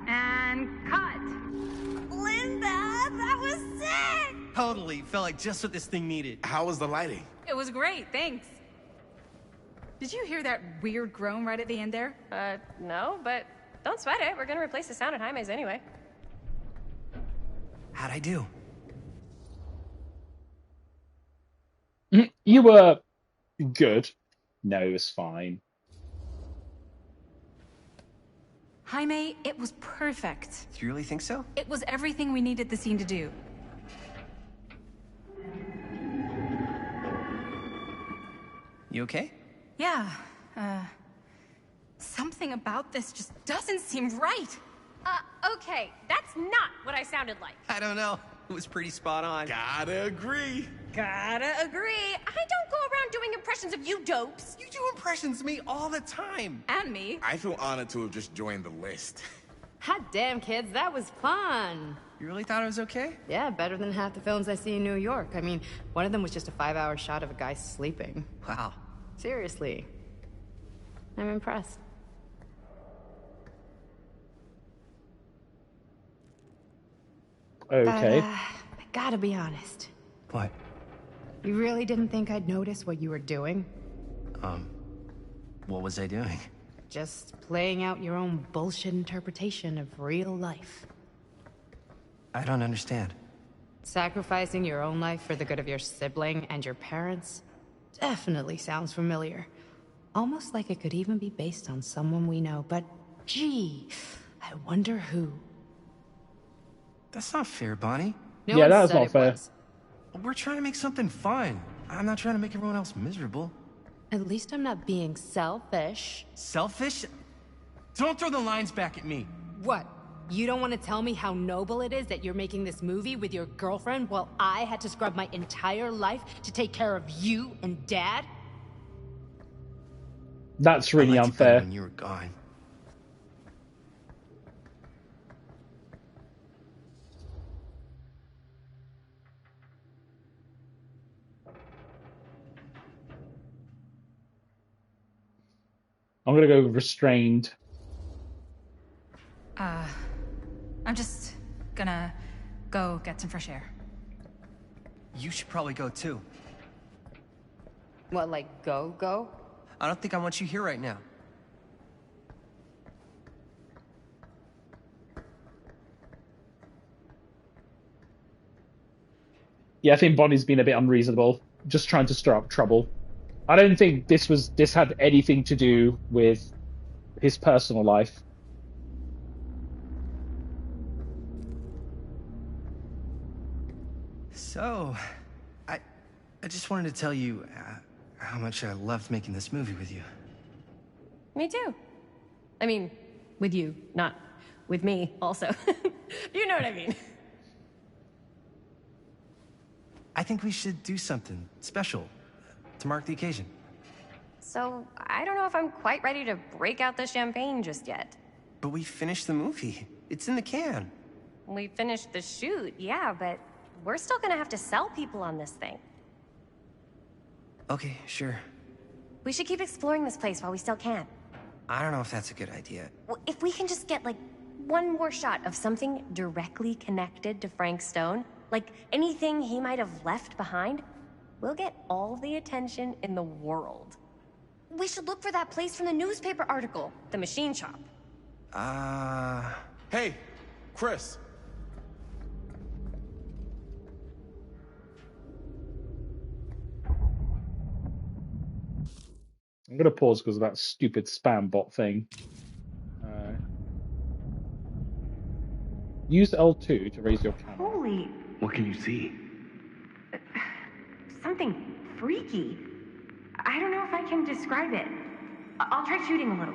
And cut. Linda, that was sick! Totally. Felt like just what this thing needed. How was the lighting? It was great, thanks. Did you hear that weird groan right at the end there? No, but don't sweat it. We're gonna replace the sound at Jaime's anyway. How'd I do? You were good. No, it was fine. Jaime, it was perfect. Do you really think so? It was everything we needed the scene to do. You okay? Yeah, something about this just doesn't seem right. Okay, that's not what I sounded like. I don't know. It was pretty spot on. Gotta agree. Gotta agree. I don't go around doing impressions of you dopes. You do impressions of me all the time. And me. I feel honored to have just joined the list. Hot damn, kids, that was fun. You really thought it was okay? Yeah, better than half the films I see in New York. I mean, one of them was just a 5-hour shot of a guy sleeping. Wow. Seriously. I'm impressed. Okay. But, I gotta be honest. What? You really didn't think I'd notice what you were doing? What was I doing? Just playing out your own bullshit interpretation of real life. I don't understand. Sacrificing your own life for the good of your sibling and your parents definitely sounds familiar. Almost like it could even be based on someone we know, but gee, I wonder who. That's not fair, Bonnie. No Yeah, one that was said not it fair. was. We're trying to make something fun. I'm not trying to make everyone else miserable. At least I'm not being selfish. Selfish? Don't throw the lines back at me. What? You don't want to tell me how noble it is that you're making this movie with your girlfriend while I had to scrub my entire life to take care of you and Dad? That's really unfair. When you were gone. I'm gonna go restrained. I'm just gonna go get some fresh air. You should probably go too. What, like go? I don't think I want you here right now. Yeah, I think Bonnie's been a bit unreasonable, just trying to stir up trouble. I don't think this had anything to do with his personal life. So, I just wanted to tell you how much I loved making this movie with you. Me too. I mean, with you, not with me, also. You know what I mean. I think we should do something special to mark the occasion. So, I don't know if I'm quite ready to break out the champagne just yet. But we finished the movie. It's in the can. We finished the shoot, yeah, but we're still gonna have to sell people on this thing. Okay, sure. We should keep exploring this place while we still can. I don't know if that's a good idea. Well, if we can just get, like, one more shot of something directly connected to Frank Stone, like anything he might have left behind, we'll get all the attention in the world. We should look for that place from the newspaper article, the machine shop. Hey, Chris. I'm gonna pause because of that stupid spam bot thing. Use L2 to raise your camera. Holy... What can you see? something freaky. I don't know if I can describe it. I'll try shooting a little.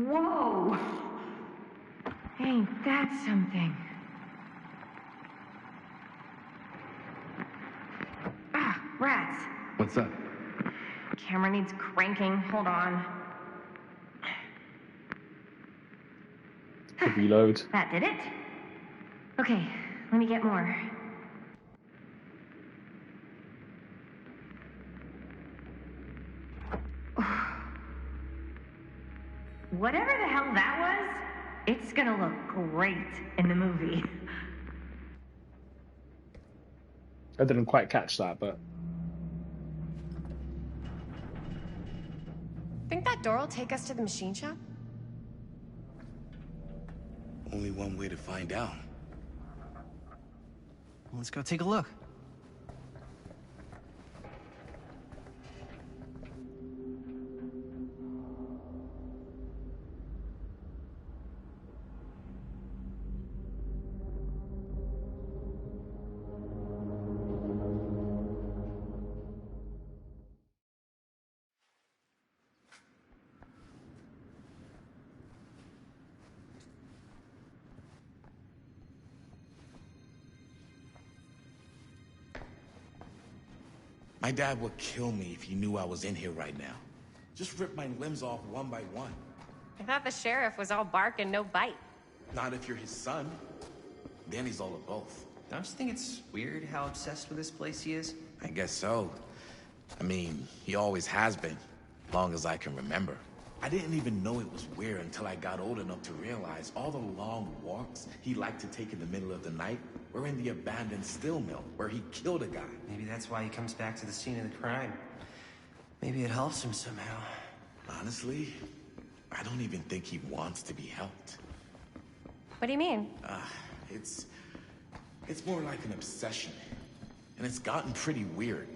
Whoa! Ain't that something? Ah, rats. What's up? Camera needs cranking. Hold on. Reload. That did it. Okay, let me get more. Whatever the hell that was, it's gonna look great in the movie. I didn't quite catch that, but... Think that door will take us to the machine shop? Only one way to find out. Let's go take a look. My dad would kill me if he knew I was in here right now. Just rip my limbs off one by one. I thought the sheriff was all bark and no bite. Not if you're his son. Then he's all of both. Don't you think it's weird how obsessed with this place he is? I guess so. I mean, he always has been, long as I can remember. I didn't even know it was weird until I got old enough to realize all the long walks he liked to take in the middle of the night were in the abandoned steel mill where he killed a guy. Maybe that's why he comes back to the scene of the crime. Maybe it helps him somehow. Honestly, I don't even think he wants to be helped. What do you mean? It's more like an obsession. And it's gotten pretty weird.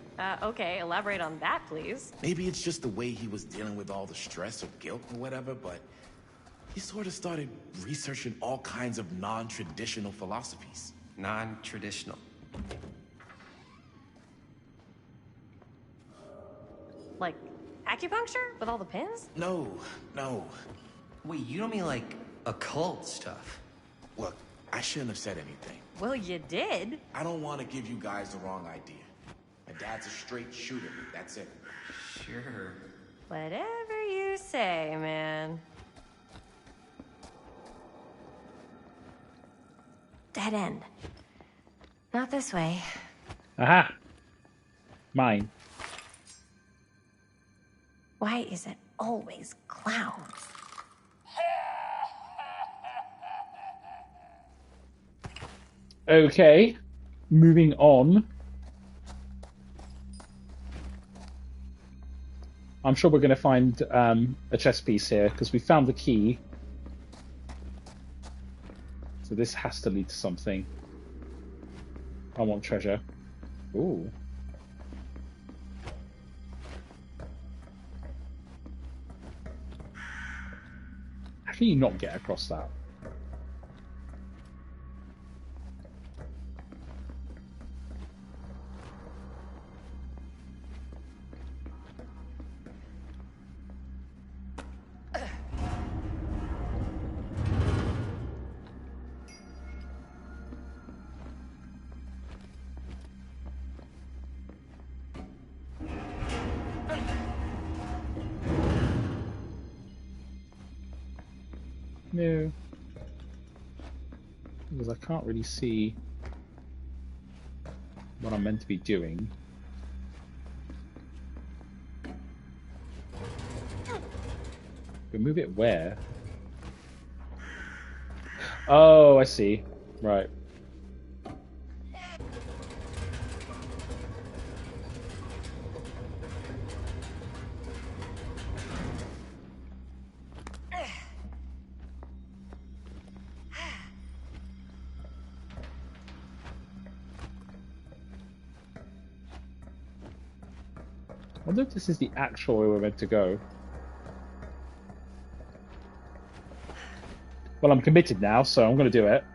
Okay, elaborate on that, please. Maybe it's just the way he was dealing with all the stress or guilt or whatever, but he sort of started researching all kinds of non-traditional philosophies. Non-traditional. Like acupuncture with all the pins? No. Wait, you don't mean like occult stuff? Look, I shouldn't have said anything. Well, you did. I don't want to give you guys the wrong idea. My dad's a straight shooter. That's it. Sure. Whatever you say, man. Dead end. Not this way. Aha. Mine. Why is it always clowns? Okay. Moving on. I'm sure we're going to find a chess piece here, because we found the key. So this has to lead to something. I want treasure. Ooh. How can you not get across that? No. Because I can't really see what I'm meant to be doing. But move it where? Oh, I see. Right. I wonder if this is the actual way we're meant to go. Well, I'm committed now, so I'm going to do it.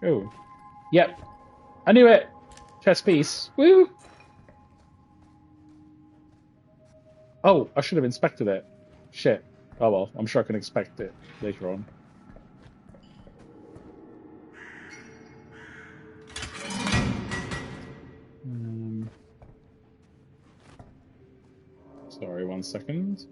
Oh. Yep. I knew it! Chess piece. Woo! Oh, I should have inspected it. Shit. Oh well, I'm sure I can inspect it later on. Sorry, 1 second.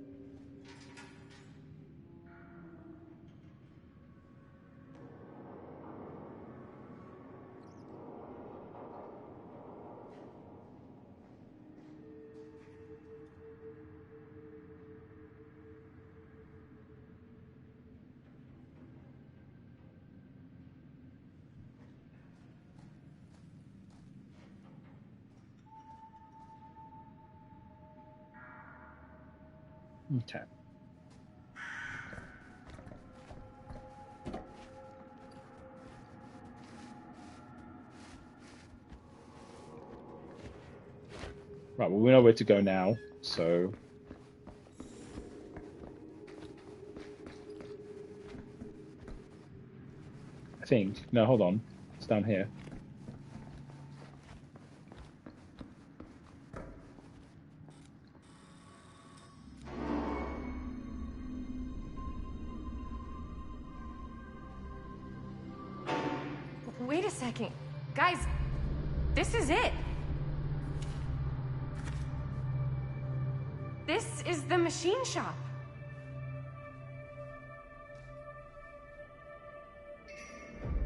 Okay. Right, well, we know where to go now, so... I think. No, hold on. It's down here. Wait a second. Guys, this is it. This is the machine shop.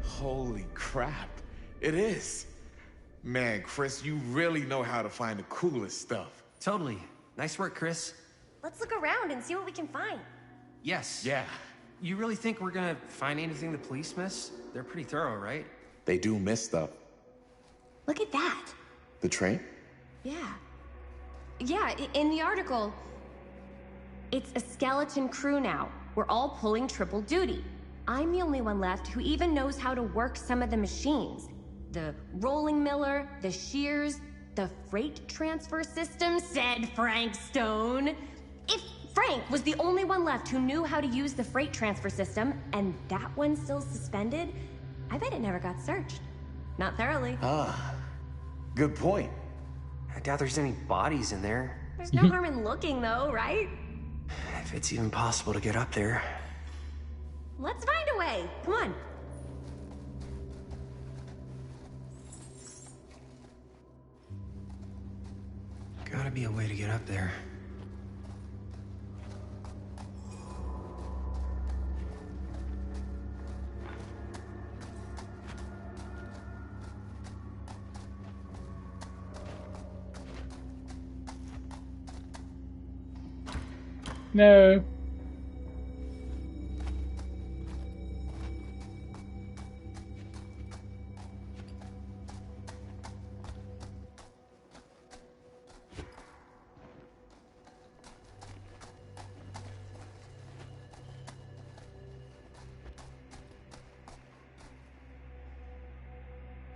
Holy crap. It is. Man, Chris, you really know how to find the coolest stuff. Totally. Nice work, Chris. Let's look around and see what we can find. Yes. Yeah. You really think we're gonna find anything the police miss? They're pretty thorough, right? They do miss stuff. Look at that. The train? Yeah. Yeah, in the article, it's a skeleton crew now. We're all pulling triple duty. I'm the only one left who even knows how to work some of the machines. The rolling miller, the shears, the freight transfer system, said Frank Stone. If Frank was the only one left who knew how to use the freight transfer system, and that one's still suspended, I bet it never got searched. Not thoroughly. Ah, good point. I doubt there's any bodies in there. There's no harm in looking, though, right? If it's even possible to get up there. Let's find a way. Come on. Gotta be a way to get up there. No.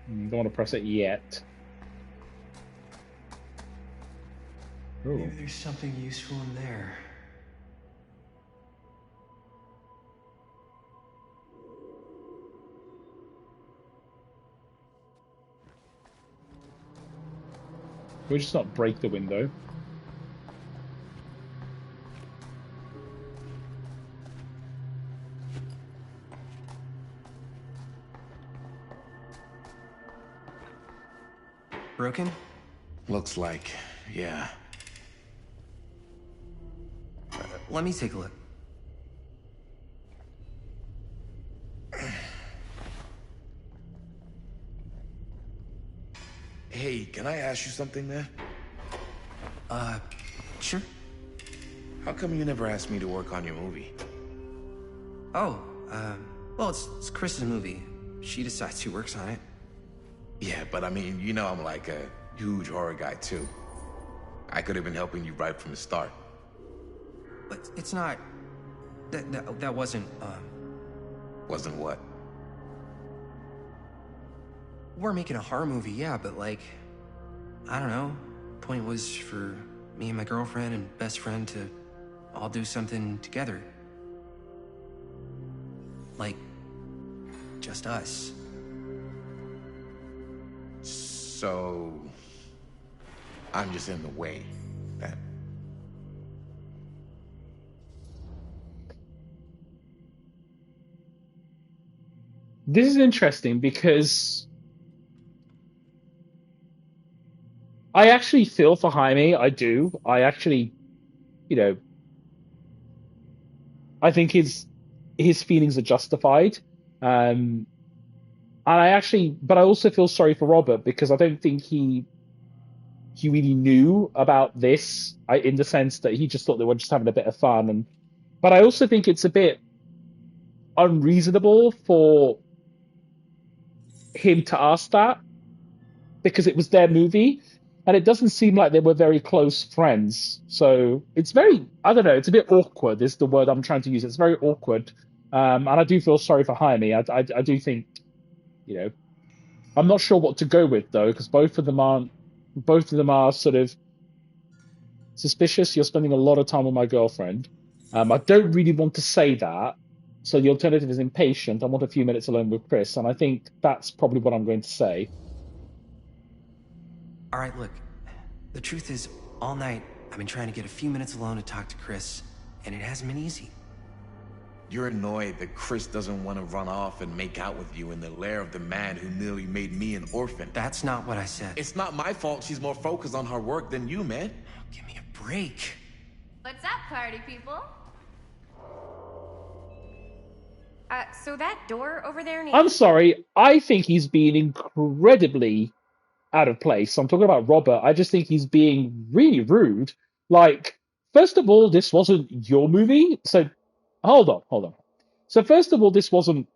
Don't want to press it yet. Ooh. Maybe there's something useful in there. We'll just not break the window. Broken? Looks like, yeah. Let me take a look. Hey, can I ask you something, man? Sure. How come you never asked me to work on your movie? Oh, well, it's Chris's movie. She decides who works on it. Yeah, but I mean, you know I'm like a huge horror guy, too. I could have been helping you right from the start. But it's not... That wasn't, Wasn't what? We're making a horror movie, yeah, but like... I don't know. Point was for me and my girlfriend and best friend to all do something together. Like... just us. So... I'm just in the way, then. This is interesting because I actually feel for Jaime. I do. I actually, you know, I think his feelings are justified. And but I also feel sorry for Robert because I don't think he really knew about this, in the sense that he just thought they were just having a bit of fun. But I also think it's a bit unreasonable for him to ask that because it was their movie and it doesn't seem like they were very close friends. So it's very, I don't know, it's a bit awkward is the word I'm trying to use. It's very awkward. And I do feel sorry for Jaime. I do think, you know, I'm not sure what to go with though, because both of them are sort of suspicious. You're spending a lot of time with my girlfriend. I don't really want to say that. So the alternative is impatient. I want a few minutes alone with Chris. And I think that's probably what I'm going to say. All right, look. The truth is, all night, I've been trying to get a few minutes alone to talk to Chris, and it hasn't been easy. You're annoyed that Chris doesn't want to run off and make out with you in the lair of the man who nearly made me an orphan. That's not what I said. It's not my fault she's more focused on her work than you, man. Give me a break. What's up, party people? So that door over there needs... I'm sorry. I think he's being incredibly out of place. I'm talking about Robert. I just think he's being really rude. Like, first of all, this wasn't your movie. So, hold on. So first of all, this wasn't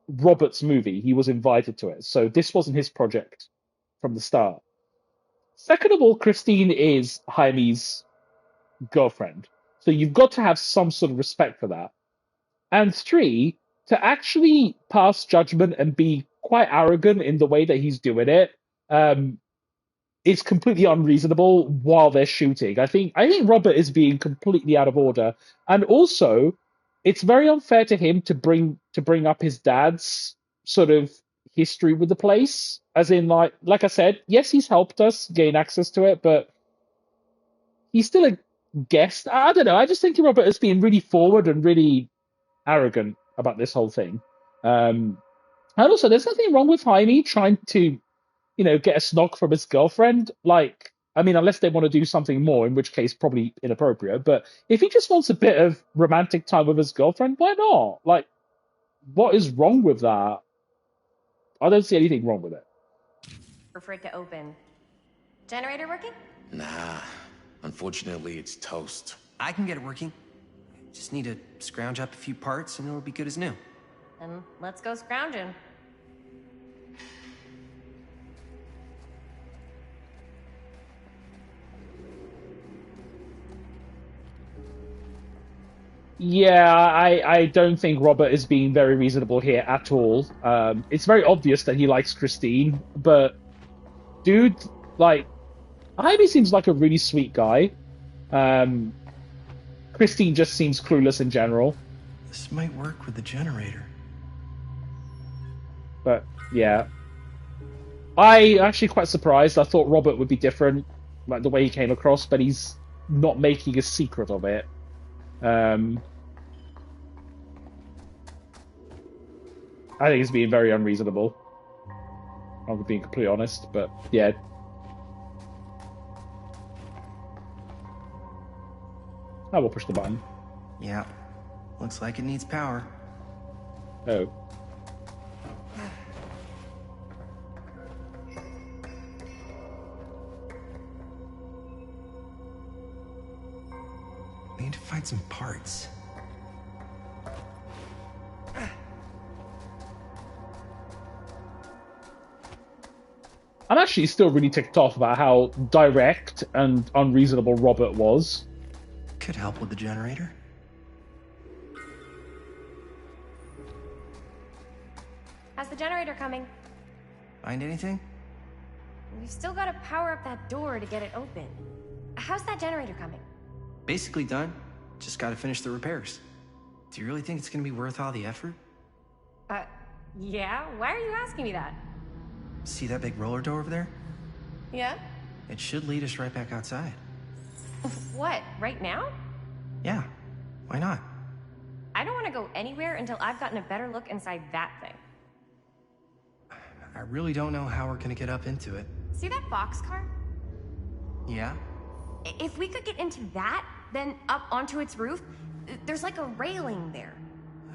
Robert's movie. He was invited to it. So this wasn't his project from the start. Second of all, Christine is Jaime's girlfriend. So you've got to have some sort of respect for that. And three, to actually pass judgment and be quite arrogant in the way that he's doing it, is completely unreasonable while they're shooting. I think Robert is being completely out of order. And also, it's very unfair to him to bring up his dad's sort of history with the place. As in, like I said, yes, he's helped us gain access to it, but he's still a guest. I don't know. I just think Robert is being really forward and really arrogant about this whole thing. And also, there's nothing wrong with Jaime trying to, get a snog from his girlfriend. Unless they want to do something more, in which case probably inappropriate. But if he just wants a bit of romantic time with his girlfriend, why not? What is wrong with that? I don't see anything wrong with it. For it to open. Generator working? Nah. Unfortunately, it's toast. I can get it working. Just need to scrounge up a few parts and it'll be good as new. Then let's go scrounging. Yeah, I don't think Robert is being very reasonable here at all. It's very obvious that he likes Christine, but dude, Jaime seems like a really sweet guy. Christine just seems clueless in general. This might work with the generator. But, yeah. I actually quite surprised. I thought Robert would be different, the way he came across, but he's not making a secret of it. I think he's being very unreasonable. I'm being completely honest, but yeah. I will push the button. Yeah. Looks like it needs power. Oh. We need to find some parts. I'm actually still really ticked off about how direct and unreasonable Robert was. Could help with the generator. How's the generator coming? Find anything? We've still got to power up that door to get it open. How's that generator coming? Basically done. Just gotta finish the repairs. Do you really think it's gonna be worth all the effort? Yeah? Why are you asking me that? See that big roller door over there? Yeah? It should lead us right back outside. What, right now? Yeah, why not? I don't want to go anywhere until I've gotten a better look inside that thing. I really don't know how we're gonna get up into it. See that boxcar? Yeah? If we could get into that, then up onto its roof, there's like a railing there.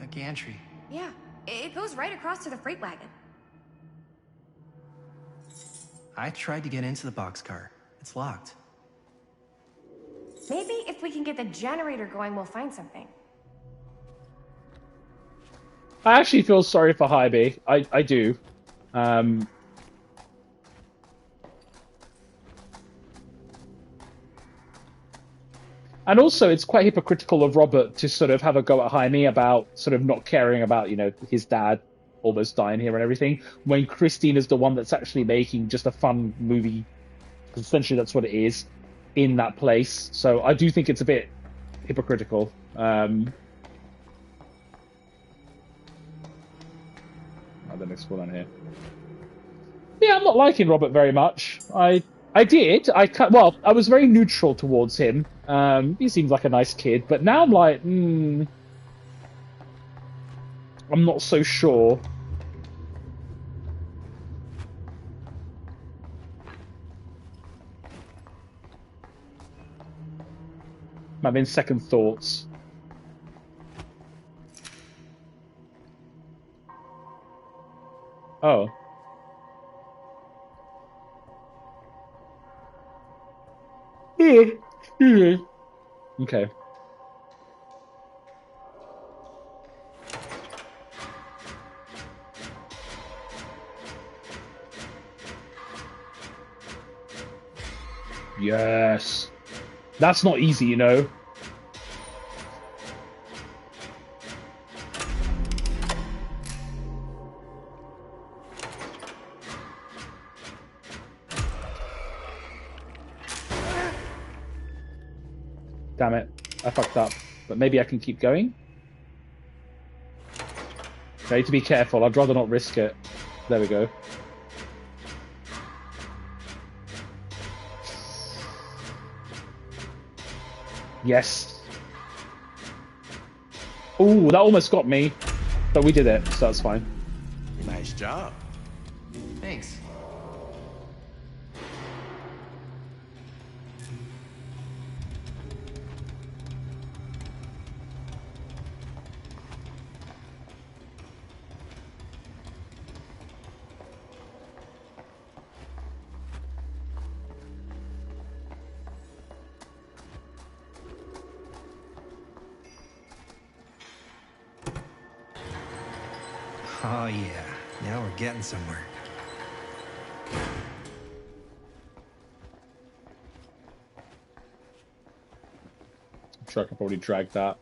A gantry. Yeah, it goes right across to the freight wagon. I tried to get into the boxcar. It's locked. Maybe if we can get the generator going, we'll find something. I actually feel sorry for Jaime. I do. And also, it's quite hypocritical of Robert to sort of have a go at Jaime about sort of not caring about, his dad almost dying here and everything, when Christine is the one that's actually making just a fun movie, because essentially that's what it is, in that place. So I do think it's a bit hypocritical. Then explore down here. Yeah, I'm not liking Robert very much. I was very neutral towards him. He seems like a nice kid, but now I'm like, I'm not so sure. I'm having second thoughts. Oh. Okay. Yes. That's not easy, you know. Damn it. I fucked up. But maybe I can keep going? I need to be careful. I'd rather not risk it. There we go. Yes. Ooh, that almost got me. But we did it, so that's fine. Nice job. Thanks. Oh yeah, now we're getting somewhere. I'm sure I could probably drag that.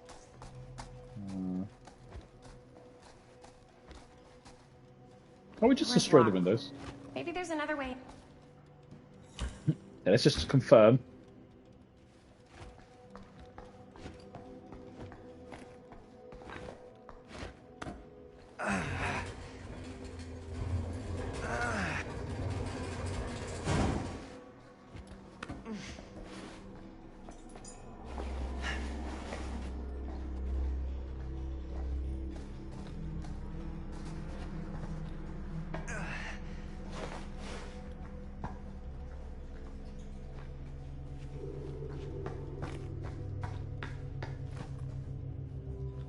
Oh, we just destroy the windows. Maybe there's another way. Yeah, let's just confirm.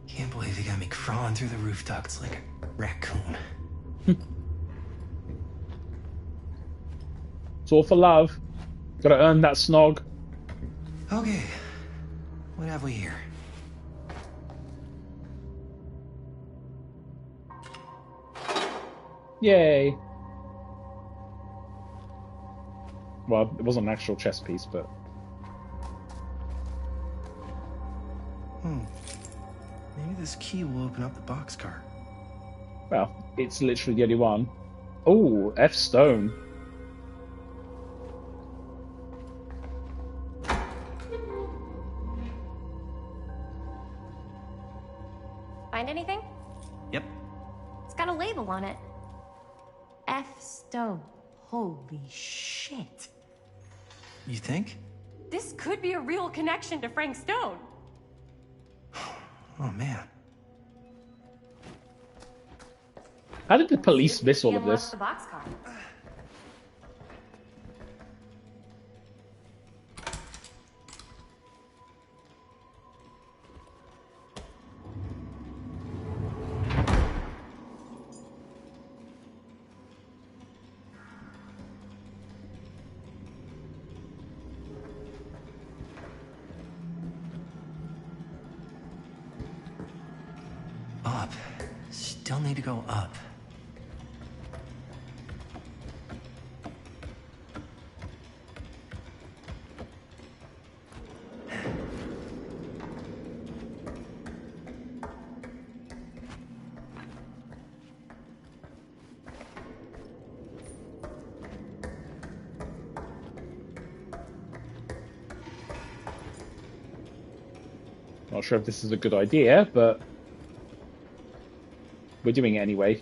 Can't believe they got me crawling through the roof ducts like a raccoon. It's all for love. Gotta earn that snog. Okay, what have we here? Yay. Well, it wasn't an actual chess piece, but... Maybe this key will open up the boxcar. Well, it's literally the only one. Oh, F stone. Find anything? Yep. It's got a label on it. F Stone. Holy shit. You think? This could be a real connection to Frank Stone. Oh man. How did the police miss all of this? The boxcar. Up. Still need to go up. Not sure if this is a good idea, but we're doing it anyway.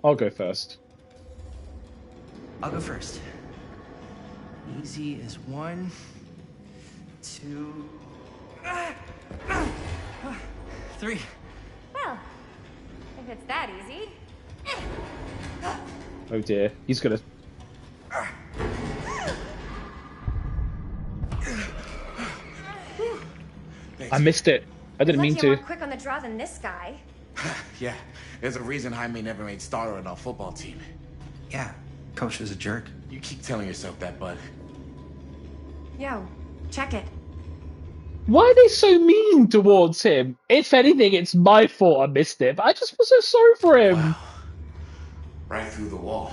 I'll go first. I'll go first. Easy as 1, 2, 3. Well, if it's that easy. Oh dear, he's gonna... I missed it. I didn't mean to. You're more quick on the draw than this guy. Yeah, there's a reason Jaime never made starter on our football team. Yeah, coach is a jerk. You keep telling yourself that, bud. Yo, check it. Why are they so mean towards him? If anything, it's my fault I missed it, but I just feel so sorry for him. Wow. Right through the wall.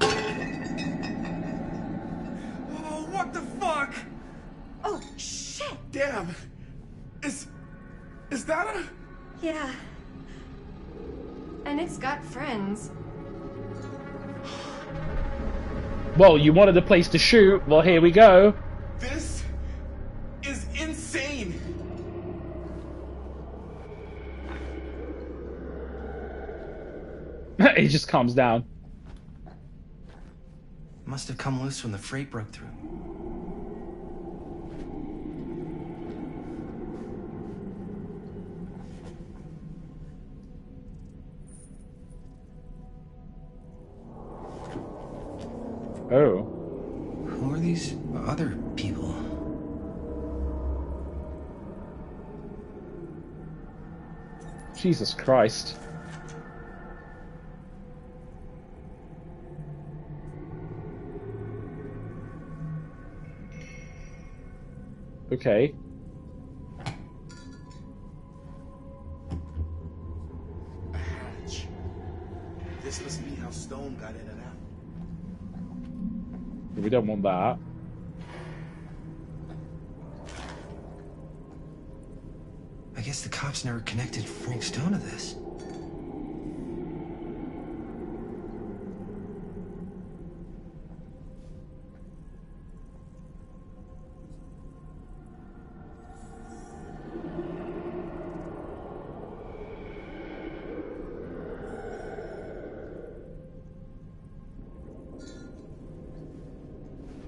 Oh, what the fuck? Oh, shit! Damn. Is that a... Yeah. And it's got friends. Well, you wanted a place to shoot. Well, here we go. This is insane. He just calms down. Must have come loose when the freight broke through. Oh. Who are these other people? Jesus Christ. Okay. A hatch. This must be how Stone got in and out. We don't want that. I guess the cops never connected Frank Stone to this.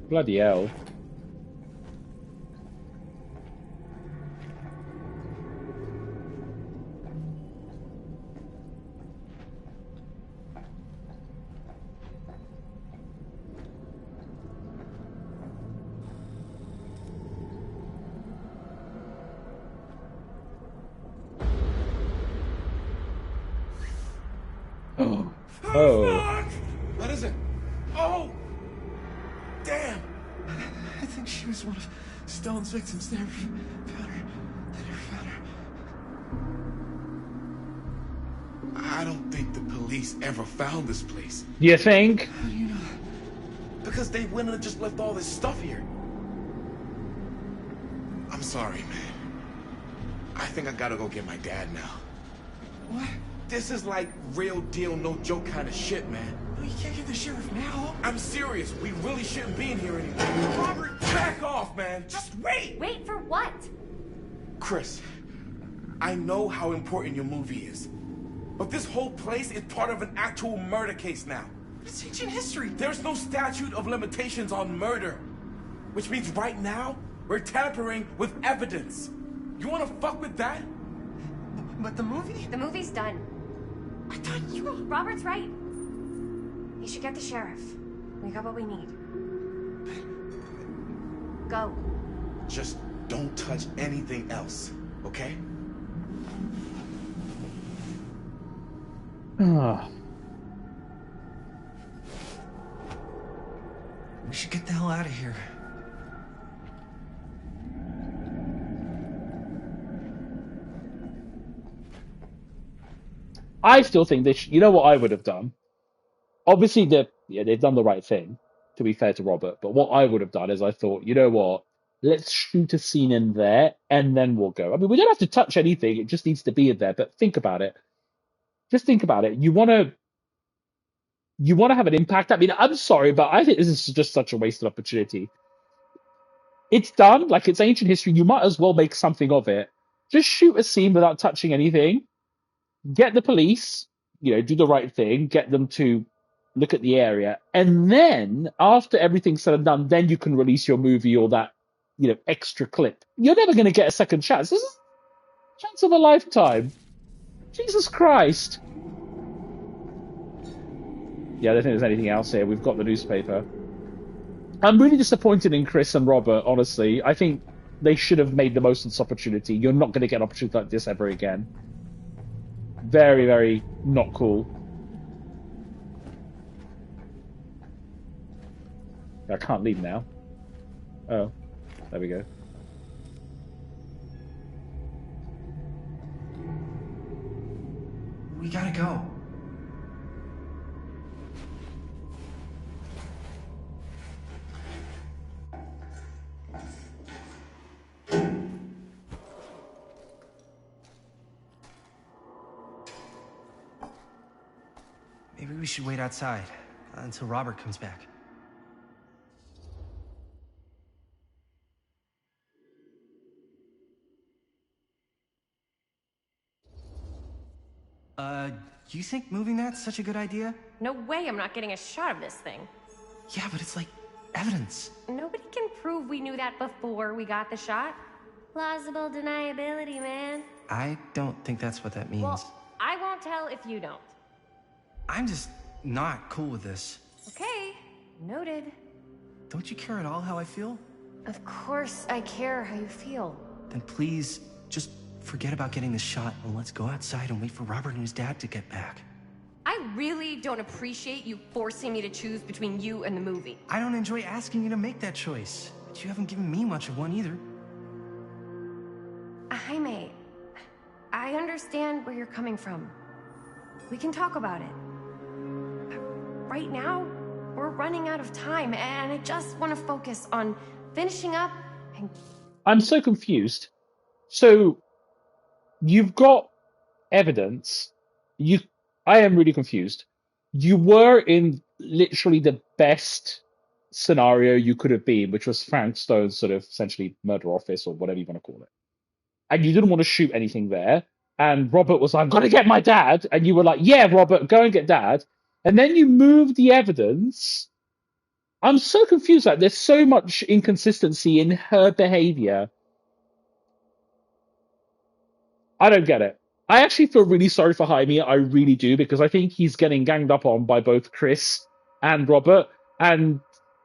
Bloody hell. Oh. Oh. What is it? Oh! Damn! I think she was one of Stone's victims. They never found her. I don't think the police ever found this place. You think? How do you know? Because they went and just left all this stuff here. I'm sorry, man. I think I gotta go get my dad now. What? This is like real deal, no joke kind of shit, man. Well, you can't get the sheriff now. I'm serious. We really shouldn't be in here anymore. Robert, back off, man. Just wait. Wait for what? Chris, I know how important your movie is. But this whole place is part of an actual murder case now. It's ancient history. There's no statute of limitations on murder. Which means right now, we're tampering with evidence. You wanna fuck with that? But the movie? The movie's done. I thought you... Robert's right. You should get the sheriff. We got what we need. Go. Just don't touch anything else, okay? Ah. We should get the hell out of here. I still think they you know what I would have done? Obviously, they've done the right thing, to be fair to Robert. But what I would have done is I thought, you know what? Let's shoot a scene in there, and then we'll go. I mean, we don't have to touch anything. It just needs to be in there. But think about it. Just think about it. You want to have an impact. I mean, I'm sorry, but I think this is just such a wasted opportunity. It's done. Like, it's ancient history. You might as well make something of it. Just shoot a scene without touching anything. Get the police, do the right thing, get them to look at the area, and then after everything's said and done, then you can release your movie or that, extra clip. You're never going to get a second chance. This is a chance of a lifetime. Jesus Christ. Yeah, I don't think there's anything else here. We've got the newspaper. I'm really disappointed in Chris and Robert, honestly. I think they should have made the most of this opportunity. You're not going to get an opportunity like this ever again. Very, very not cool. I can't leave now. Oh, there we go. We gotta go. Maybe we should wait outside until Robert comes back. You think moving that's such a good idea? No way I'm not getting a shot of this thing. Yeah, but it's like evidence. Nobody can prove we knew that before we got the shot. Plausible deniability, man. I don't think that's what that means. Well, I won't tell if you don't. I'm just not cool with this. Okay, noted. Don't you care at all how I feel? Of course I care how you feel. Then please, just forget about getting the shot and let's go outside and wait for Robert and his dad to get back. I really don't appreciate you forcing me to choose between you and the movie. I don't enjoy asking you to make that choice, but you haven't given me much of one either. Jaime, I understand where you're coming from. We can talk about it. Right now, we're running out of time, and I just want to focus on finishing up and... I'm so confused. So, you've got evidence. I am really confused. You were in literally the best scenario you could have been, which was Frank Stone's sort of essentially murder office or whatever you want to call it. And you didn't want to shoot anything there. And Robert was like, I've got to get my dad. And you were like, yeah, Robert, go and get dad. And then you moved the evidence. I'm so confused. Like, there's so much inconsistency in her behavior. I don't get it. I actually feel really sorry for Jaime. I really do, because I think he's getting ganged up on by both Chris and Robert. And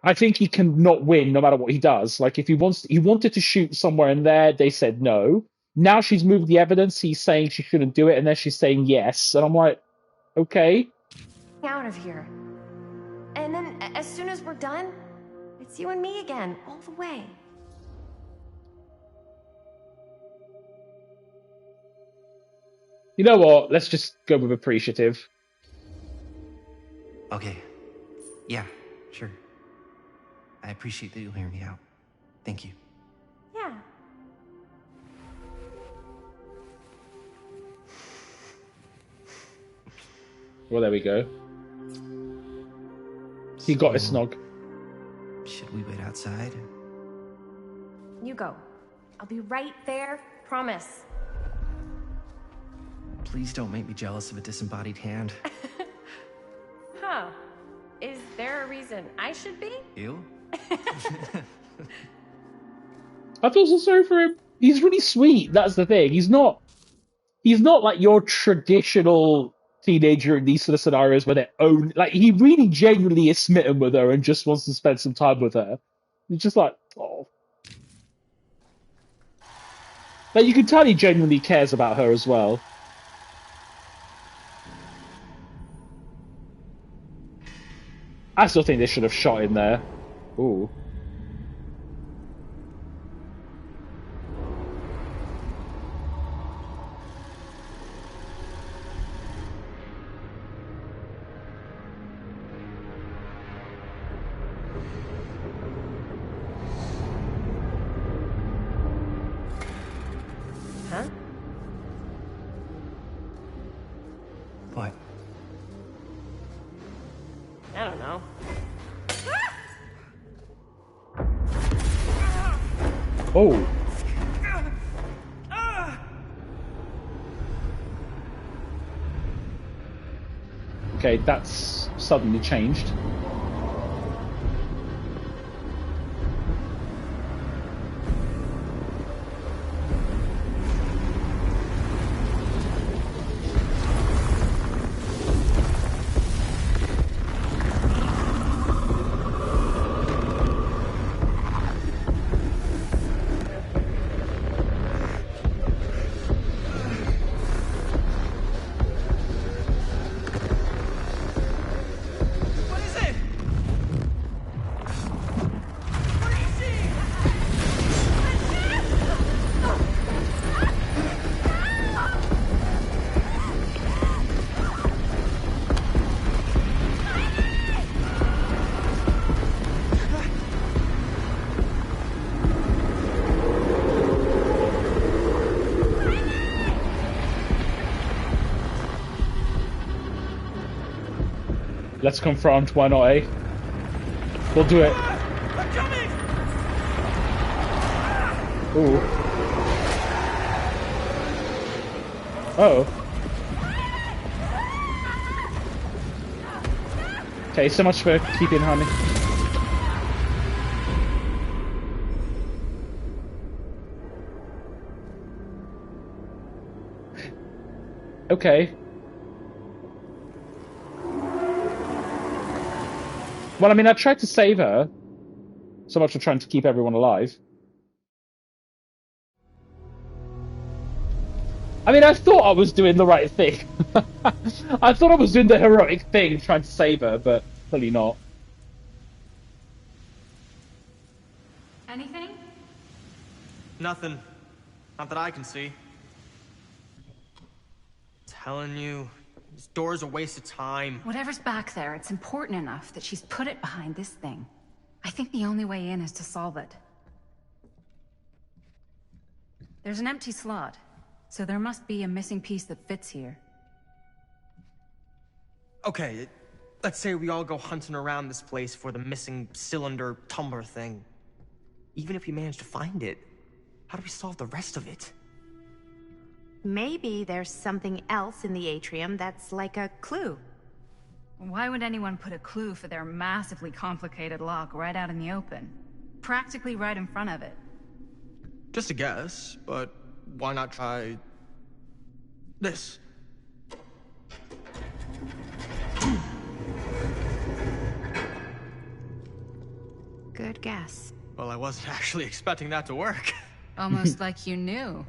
I think he can not win no matter what he does. Like, if he wanted to shoot somewhere in there, they said no. Now she's moved the evidence. He's saying she shouldn't do it, and then she's saying yes. And I'm like, okay. out of here. And then, as soon as we're done, it's you and me again, all the way. You know what? Let's just go with appreciative. Okay. Yeah, sure. I appreciate that you'll hear me out. Thank you. Yeah. Well, there we go. He got a snog. Should we wait outside? You go. I'll be right there, promise. Please don't make me jealous of a disembodied hand. Huh. Is there a reason I should be? You? I feel so sorry for him. He's really sweet. That's the thing. He's not like your traditional teenager in these sort of scenarios where he really genuinely is smitten with her and just wants to spend some time with her. He's just like, oh. Like, you can tell he genuinely cares about her as well. I still think they should have shot in there. Ooh. Huh? What? I don't know. Oh. Okay, that's suddenly changed. What is it? Let's confront. Why not, eh? We'll do it. Ooh. Oh. Okay, so much for keeping honey. Okay. Well, I mean, I tried to save her. So much for trying to keep everyone alive. I mean, I thought I was doing the right thing. I thought I was doing the heroic thing, trying to save her, but clearly not. Anything? Nothing. Not that I can see. Telling you, this door's a waste of time. Whatever's back there, it's important enough that she's put it behind this thing. I think the only way in is to solve it. There's an empty slot, so there must be a missing piece that fits here. Okay, let's say we all go hunting around this place for the missing cylinder tumbler thing. Even if we manage to find it, how do we solve the rest of it? Maybe there's something else in the atrium that's like a clue. Why would anyone put a clue for their massively complicated lock right out in the open? Practically right in front of it. Just a guess, but why not try this? Good guess. Well, I wasn't actually expecting that to work. Almost like you knew.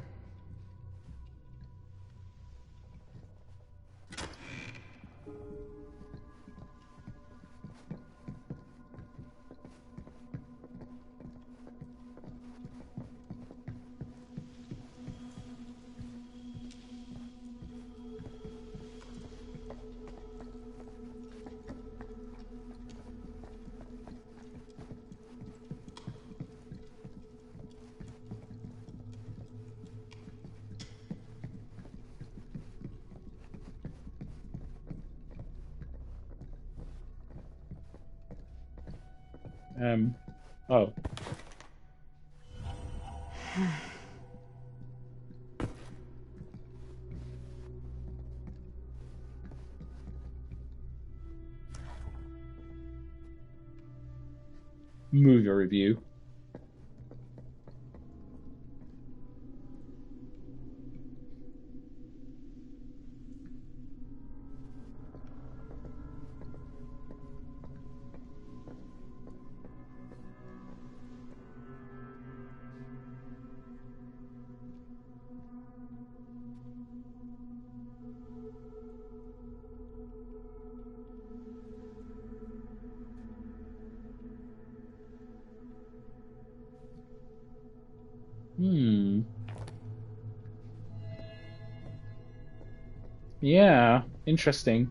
Oh. Movie review. Yeah, interesting.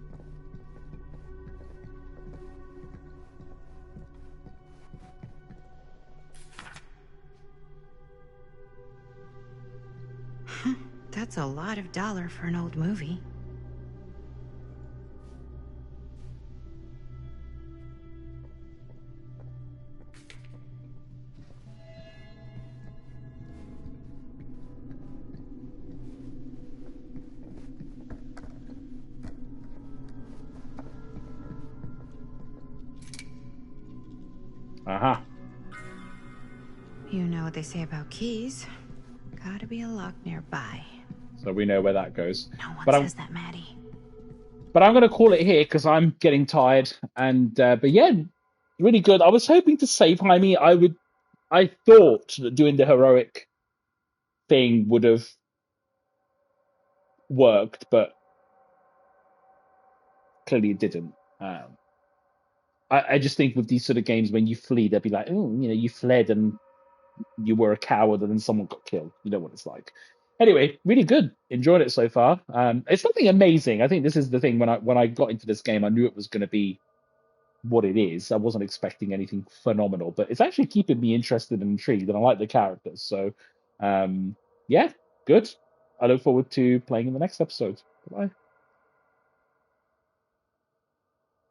That's a lot of dollar for an old movie. Aha. You know what they say about keys. Gotta be a lock nearby. So we know where that goes. No one But says that, Maddie. But I'm going to call it here because I'm getting tired. And but yeah, really good. I was hoping to save Jaime. I thought that doing the heroic thing would have worked, but clearly it didn't. I just think with these sort of games, when you flee, they'll be like, oh, you know, you fled and you were a coward and then someone got killed. You know what it's like. Anyway, really good. Enjoyed it so far. It's nothing amazing. I think this is the thing. When I got into this game, I knew it was going to be what it is. I wasn't expecting anything phenomenal, but it's actually keeping me interested and intrigued, and I like the characters. So, yeah, good. I look forward to playing in the next episode. Bye.